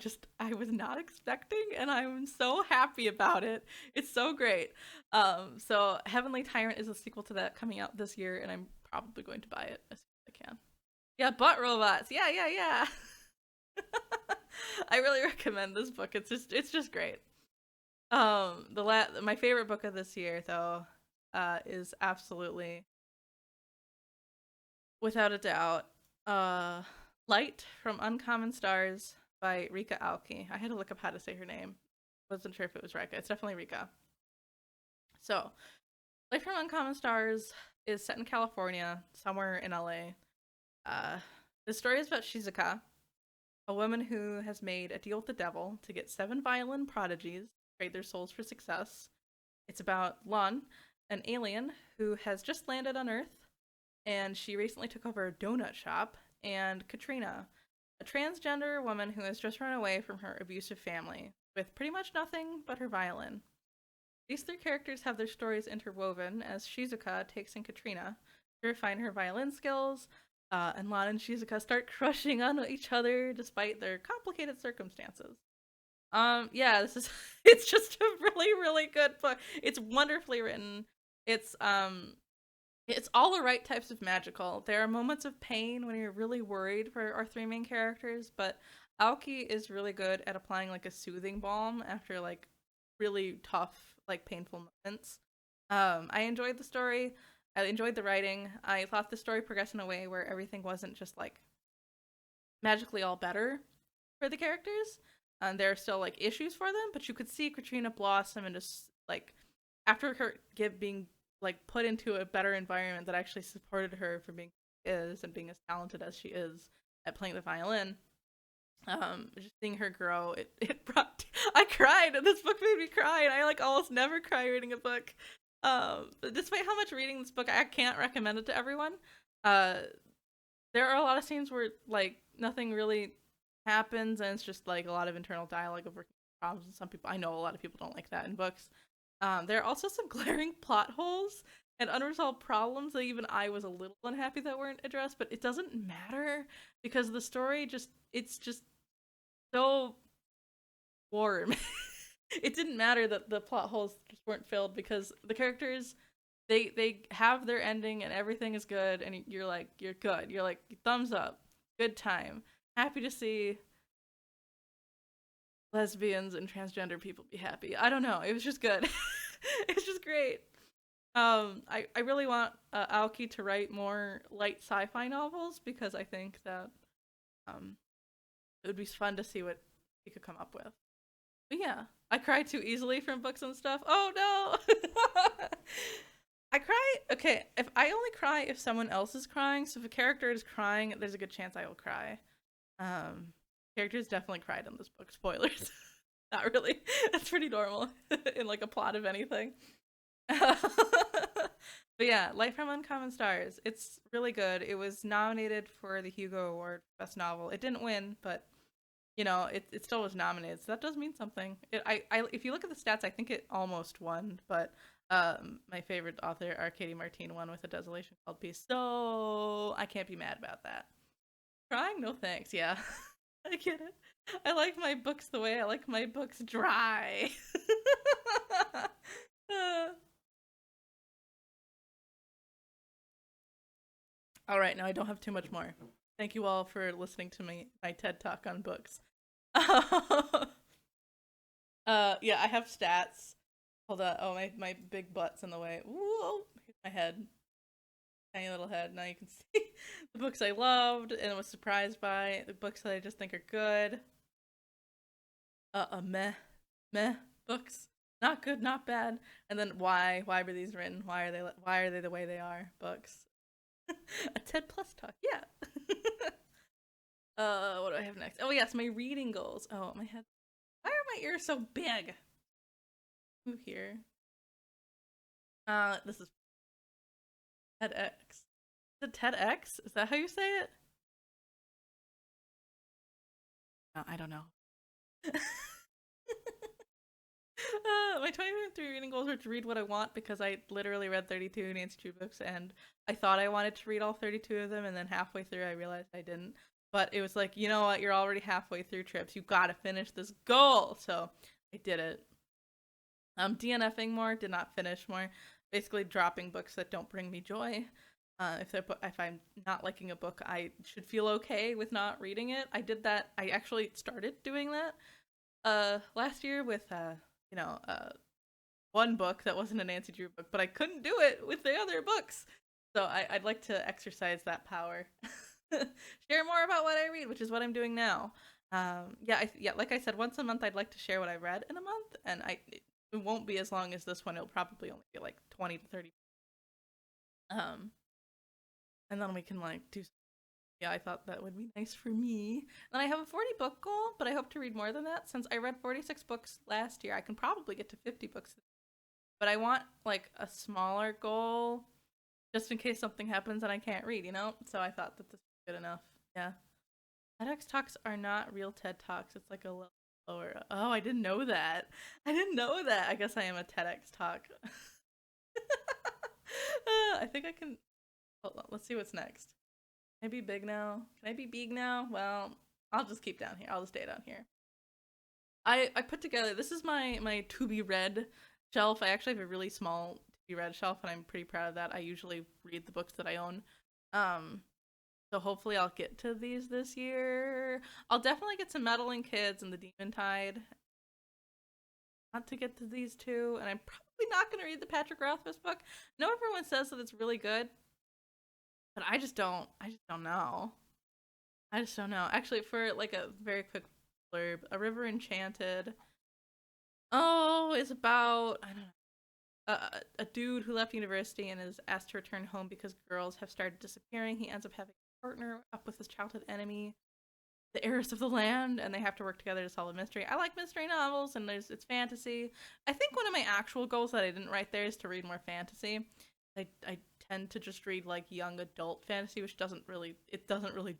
was not expecting, and I'm so happy about it. It's so great. So Heavenly Tyrant is a sequel to that coming out this year, and I'm probably going to buy it as soon as I can. Yeah, butt robots. Yeah. I really recommend this book. It's just great. My favorite book of this year though is absolutely, without a doubt, Light from Uncommon Stars by Rika Aoki. I had to look up how to say her name. wasn't sure if it was Rika. It's definitely Rika. So, Life from Uncommon Stars is set in California, somewhere in LA. The story is about Shizuka, a woman who has made a deal with the devil to get 7 violin prodigies, trade their souls for success. It's about Lon, an alien who has just landed on Earth, and she recently took over a donut shop, and Katrina, a transgender woman who has just run away from her abusive family with pretty much nothing but her violin. These 3 characters have their stories interwoven as Shizuka takes in Katrina to refine her violin skills, and Lon and Shizuka start crushing on each other despite their complicated circumstances. Yeah, this is it's just a really, really good book. It's wonderfully written. It's all the right types of magical. There are moments of pain when you're really worried for our 3 main characters, but Aoki is really good at applying like a soothing balm after like really tough, like painful moments. I enjoyed the story. I enjoyed the writing. I thought the story progressed in a way where everything wasn't just like magically all better for the characters. There are still like issues for them, but you could see Katrina blossom and just like after her being like put into a better environment that actually supported her for being who she is and being as talented as she is at playing the violin. Just seeing her grow, it brought I cried. This book made me cry, and I like almost never cry reading a book. Despite how much reading this book, I can't recommend it to everyone. There are a lot of scenes where like nothing really happens, and it's just like a lot of internal dialogue of working problems. And some people, I know a lot of people don't like that in books. There are also some glaring plot holes and unresolved problems that even I was a little unhappy that weren't addressed. But it doesn't matter because the story it's just so warm. It didn't matter that the plot holes just weren't filled because the characters they have their ending and everything is good and you're good. You're like thumbs up. Good time. Happy to see lesbians and transgender people be happy. I don't know. It was just good. It's just great. I really want Aoki to write more light sci-fi novels because I think that it would be fun to see what he could come up with. But yeah, I cry too easily from books and stuff. Oh no! I cry. Okay, if I only cry if someone else is crying. So if a character is crying, there's a good chance I will cry. Characters definitely cried in this book. Spoilers. Not really. That's pretty normal in like a plot of anything. But yeah, Life from Uncommon Stars. It's really good. It was nominated for the Hugo Award for Best Novel. It didn't win, but you know, it still was nominated, so that does mean something. If you look at the stats, I think it almost won, but my favorite author, Katie Martine, won with A Desolation Called Peace, so I can't be mad about that. Crying? No thanks, yeah. I get it. I like my books the way I like my books dry. All right, now I don't have too much more. Thank you all for listening to my TED Talk on books. Yeah, I have stats. Hold on. Oh, my big butt's in the way. Whoa, here's my head. Tiny little head. Now you can see the books I loved and was surprised by. The books that I just think are good. Meh books. Not good, not bad. And then why were these written? Why are they the way they are? Books. A TED Plus talk. Yeah. What do I have next? Oh yes, my reading goals. Oh, my head. Why are my ears so big? Move here. This is TEDx. Is it TEDx? Is that how you say it? No, I don't know. My 2023 reading goals are to read what I want because I literally read 32 Nancy Drew books and I thought I wanted to read all 32 of them and then halfway through I realized I didn't. But it was like, you know what? You're already halfway through trips. You gotta finish this goal. So I did it. DNFing more, did not finish more. Basically dropping books that don't bring me joy. If I'm not liking a book, I should feel okay with not reading it. I did that. I actually started doing that last year with one book that wasn't a Nancy Drew book, but I couldn't do it with the other books. So I'd like to exercise that power. Share more about what I read, which is what I'm doing now. Yeah, like I said, once a month I'd like to share what I read in a month, and it won't be as long as this one. It'll probably only be like 20 to 30. Um, and then we can like do. Yeah, I thought that would be nice for me. And I have a 40 book goal, but I hope to read more than that. Since I read 46 books last year, I can probably get to 50 books. But I want like a smaller goal just in case something happens and I can't read, you know? So I thought that this was good enough. Yeah. TEDx Talks are not real TED Talks. It's like a little lower. Oh, I didn't know that. I didn't know that. I guess I am a TEDx Talk. I think I can. Hold on. Let's see what's next. Can I be big now? Can I be big now? Well, I'll just keep down here. I'll just stay down here. I put together. This is my to be read shelf. I actually have a really small to be read shelf, and I'm pretty proud of that. I usually read the books that I own. Um, So hopefully I'll get to these this year. I'll definitely get some Meddling Kids and the Demon Tide. Want to get to these two, and I'm probably not going to read the Patrick Rothfuss book. I know everyone says that it's really good, but I just don't. I just don't know. I just don't know. Actually, for like a very quick blurb, A River Enchanted. Oh, is about I don't know a dude who left university and is asked to return home because girls have started disappearing. He ends up having a partner up with his childhood enemy, the heiress of the land, and they have to work together to solve a mystery. I like mystery novels, and it's fantasy. I think one of my actual goals that I didn't write there is to read more fantasy. I tend to just read like young adult fantasy, which doesn't really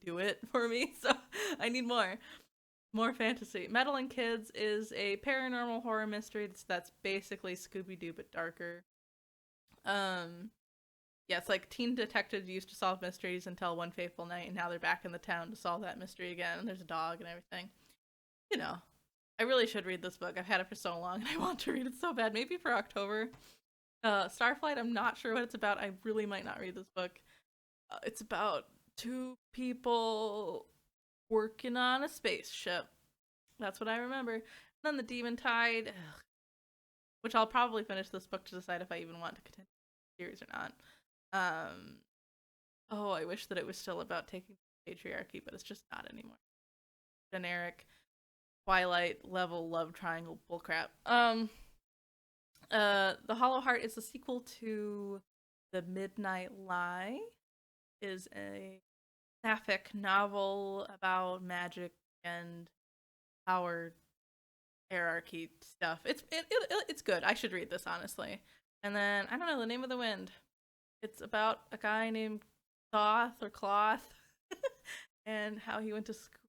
do it for me. So I need more fantasy. Meddling Kids is a paranormal horror mystery that's basically Scooby-Doo but darker. Um, yeah, it's like teen detectives used to solve mysteries until one fateful night, and now they're back in the town to solve that mystery again. And there's a dog and everything. You know, I really should read this book. I've had it for so long, and I want to read it so bad. Maybe for October. Starflight, I'm not sure what it's about. I really might not read this book. It's about two people working on a spaceship. That's what I remember. And then the Demon Tide, which I'll probably finish this book to decide if I even want to continue the series or not. Um, oh, I wish that it was still about taking patriarchy, but it's just not anymore. Generic Twilight level love triangle bullcrap. The Hollow Heart is a sequel to The Midnight Lie. Is a sapphic novel about magic and power hierarchy stuff. It's good. I should read this honestly. And then I don't know the name of the wind. It's about a guy named Cloth and how he went to school,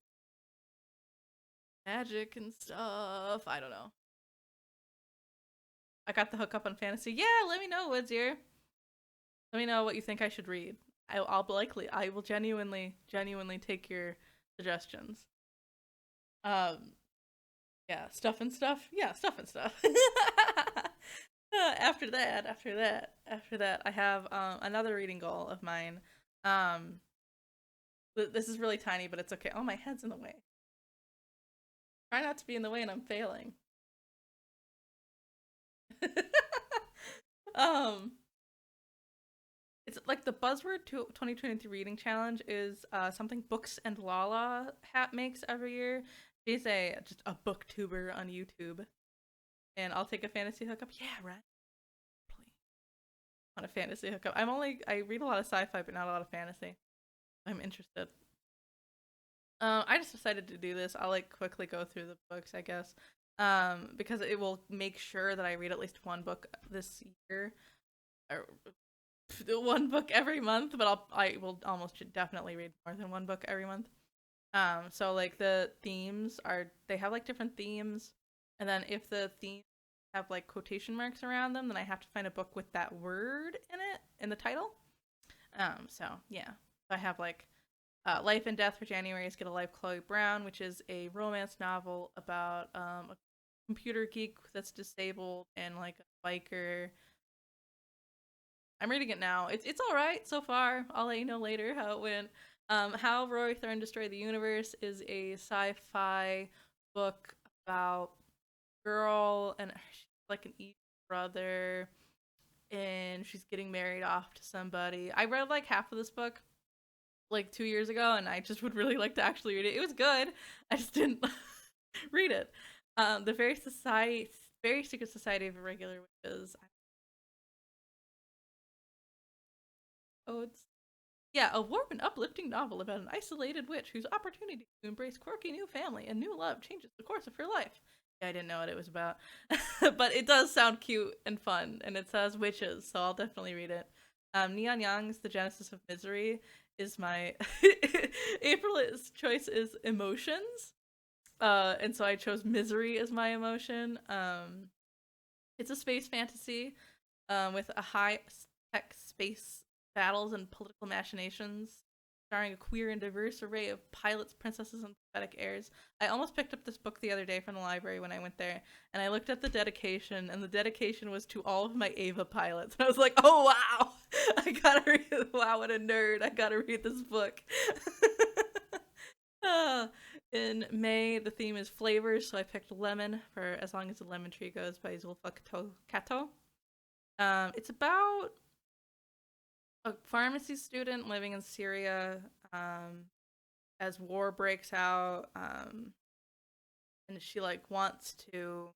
magic and stuff. I don't know. I got the hook up on fantasy. Yeah, let me know, Woodsier. Let me know what you think I should read. I will genuinely take your suggestions. Um, yeah, stuff and stuff. Yeah, stuff and stuff. After that, I have another reading goal of mine. This is really tiny, but it's okay. Oh, my head's in the way. Try not to be in the way, and I'm failing. um, it's like the buzzword to 2023 reading challenge is something Books and Lala hat makes every year. She's just a booktuber on YouTube, and I'll take a fantasy hookup. Yeah, right. Please. On a fantasy hookup. I read a lot of sci-fi, but not a lot of fantasy. I'm interested. I just decided to do this. I'll like quickly go through the books, I guess, because it will make sure that I read at least one book this year, or one book every month. But I will almost definitely read more than one book every month. So like the themes they have like different themes, and then if the themes have like quotation marks around them, then I have to find a book with that word in it in the title. So yeah, I have like Life and Death for January is Get a Life, Chloe Brown, which is a romance novel about a computer geek that's disabled and like a biker. I'm reading it now. It's all right so far. I'll let you know later how it went. How Rory Thorne Destroyed the Universe is a sci-fi book about a girl and she's like an evil brother, and she's getting married off to somebody. I read like half of this book. like 2 years ago, and I just would really like to actually read it. It was good. I just didn't read it. The Very Secret Society of Irregular Witches. Oh, it's yeah, a warm and uplifting novel about an isolated witch whose opportunity to embrace quirky new family and new love changes the course of her life. Yeah, I didn't know what it was about, but it does sound cute and fun, and it says witches, so I'll definitely read it. Neon Young's The Genesis of Misery is my April's choice is emotions, and so I chose misery as my emotion. It's a space fantasy with a high tech space battles and political machinations, starring a queer and diverse array of pilots, princesses, and pathetic heirs. I almost picked up this book the other day from the library when I went there, and I looked at the dedication, and the dedication was to all of my Ava pilots. And I was like, oh wow, I gotta read it. Wow, what a nerd. I gotta read this book. In May, the theme is flavors, so I picked lemon for As Long as the Lemon Tree Goes by Zulfa Kato. It's about a pharmacy student living in Syria as war breaks out, and she like wants to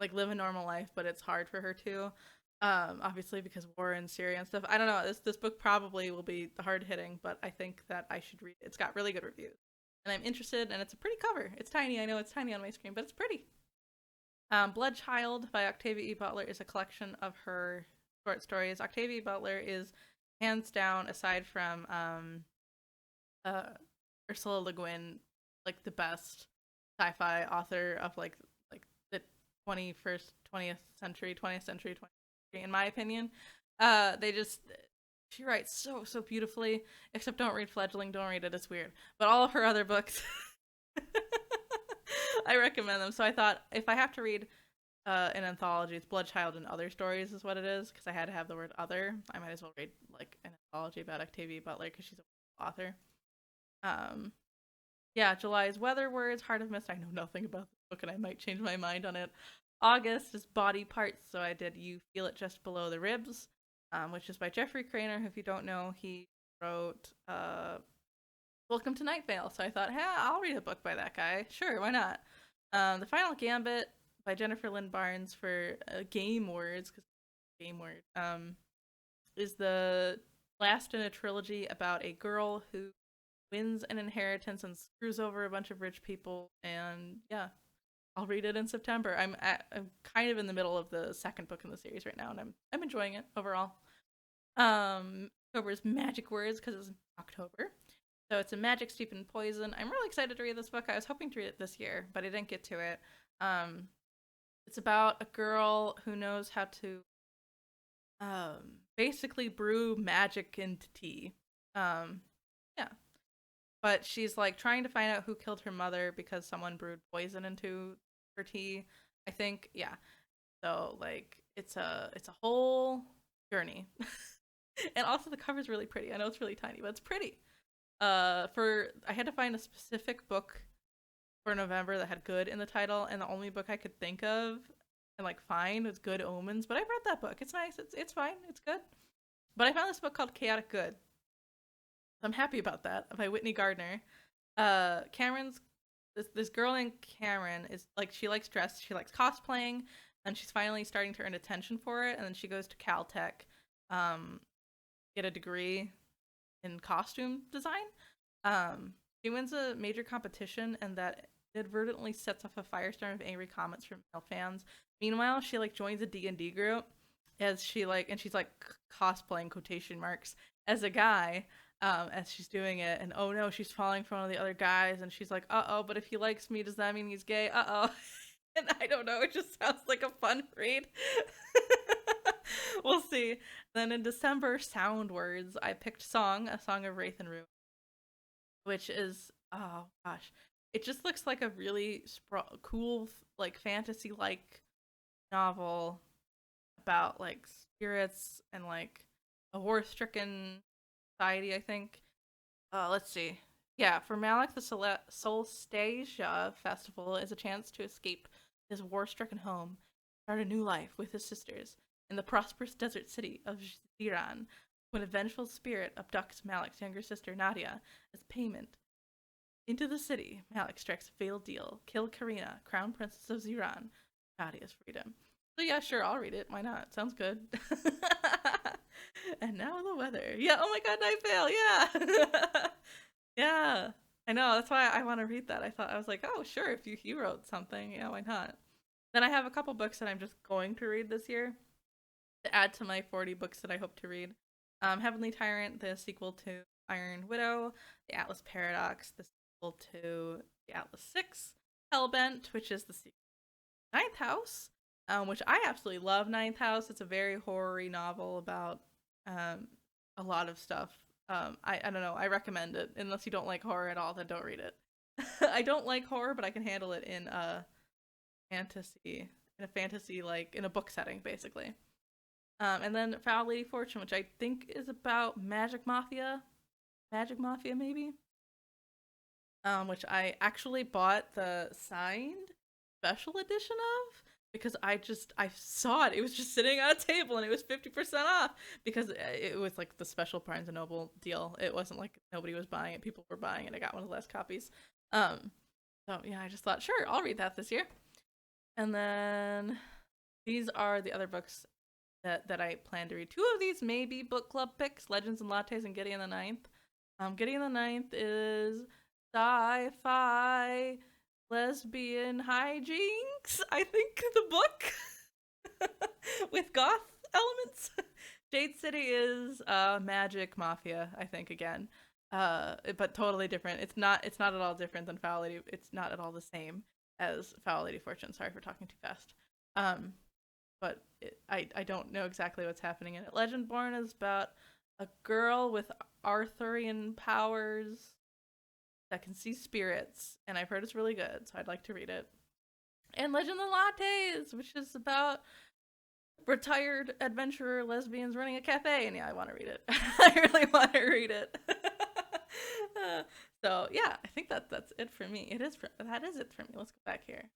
like live a normal life, but it's hard for her to. Obviously because war in Syria and stuff. I don't know. This book probably will be hard hitting, but I think that I should read it. It's got really good reviews, and I'm interested. And it's a pretty cover. It's tiny. I know it's tiny on my screen, but it's pretty. Blood Child by Octavia E. Butler is a collection of her short stories. Octavia E. Butler is hands down, aside from uh, Ursula Le Guin, like the best sci-fi author of like the 20th century, 20th century, in my opinion. She writes so beautifully. Except don't read Fledgling, don't read it, it's weird. But all of her other books, I recommend them. So I thought if I have to read an anthology, it's Bloodchild and Other Stories is what it is, because I had to have the word other. I might as well read like an anthology about Octavia Butler because she's an author. Yeah, July is Weather Words, Heart of Mist. I know nothing about this book and I might change my mind on it. August is Body Parts, so I did You Feel It Just Below the Ribs, which is by Jeffrey Craner. If you don't know, he wrote Welcome to Night Vale, so I thought, hey, I'll read a book by that guy. Sure, why not? The Final Gambit by Jennifer Lynn Barnes for Game Words, because Game Word, is the last in a trilogy about a girl who wins an inheritance and screws over a bunch of rich people, and yeah, I'll read it in September. I'm kind of in the middle of the second book in the series right now, and I'm enjoying it overall. October is Magic Words because it's October. So it's a magic steeped in poison. I'm really excited to read this book. I was hoping to read it this year, but I didn't get to it. It's about a girl who knows how to basically brew magic into tea. Yeah. But she's like trying to find out who killed her mother because someone brewed poison into her tea. I think, yeah. So like it's a whole journey. And also the cover's really pretty. I know it's really tiny, but it's pretty. I had to find a specific book for November that had good in the title, and the only book I could think of and like find was Good Omens, but I've read that book. It's nice. It's fine. It's good. But I found this book called Chaotic Good. I'm happy about that, by Whitney Gardner. Cameron's this girl named Cameron is like, she likes dress, she likes cosplaying, and she's finally starting to earn attention for it, and then she goes to Caltech, get a degree in costume design. She wins a major competition, and that inadvertently sets off a firestorm of angry comments from male fans. Meanwhile, she like joins a D&D group as she like, and she's like cosplaying quotation marks as a guy, as she's doing it, and oh no, she's falling for one of the other guys, and she's like, uh-oh, but if he likes me, does that mean he's gay? Uh-oh. And I don't know, it just sounds like a fun read. We'll see. Then in December, Sound Words, I picked A Song of Wraith and Ruin, which is, oh gosh, it just looks like a really cool, like fantasy-like novel about like spirits and like a war-stricken society, I think. Let's see. Yeah, for Malik, the Solstasia Festival is a chance to escape his war-stricken home, start a new life with his sisters in the prosperous desert city of Ziran. When a vengeful spirit abducts Malik's younger sister Nadia as payment into the city, Malik strikes a fatal deal: kill Karina, Crown Princess of Ziran, Nadia's freedom. So yeah, sure, I'll read it. Why not? Sounds good. And now the weather. Yeah, oh my god, Night Vale, yeah. Yeah. I know, that's why I want to read that. I was like, oh sure, if you wrote something, yeah, why not? Then I have a couple books that I'm just going to read this year to add to my 40 books that I hope to read. Heavenly Tyrant, the sequel to Iron Widow, The Atlas Paradox, the sequel to The Atlas Six, Hellbent, which is the sequel to Ninth House, which I absolutely love. Ninth House. It's a very horror-y novel about a lot of stuff. I don't know. I recommend it. Unless you don't like horror at all, then don't read it. I don't like horror, but I can handle it in a fantasy, like in a book setting, basically. And then Foul Lady Fortune, which I think is about Magic Mafia maybe. Which I actually bought the signed special edition of because I saw it. It was just sitting on a table and it was 50% off because it was like the special Barnes and Noble deal. It wasn't like nobody was buying it; people were buying it. I got one of the last copies. So yeah, I just thought, sure, I'll read that this year. And then these are the other books that I plan to read. Two of these may be book club picks: Legends and Lattes and Gideon the Ninth. Gideon the Ninth is sci-fi lesbian hijinks, I think, the book with goth elements. Jade City is magic mafia, I think, again, but totally different. It's not at all different than Foul Lady. It's not at all the same as Foul Lady Fortune. Sorry for talking too fast. But I don't know exactly what's happening in it. Legendborn is about a girl with Arthurian powers that can see spirits, and I've heard it's really good, so I'd like to read it. And Legend of the Lattes, which is about retired adventurer lesbians running a cafe, and yeah, I want to read it. I really want to read it. So yeah, I think that's it for me. That is it for me. Let's go back here.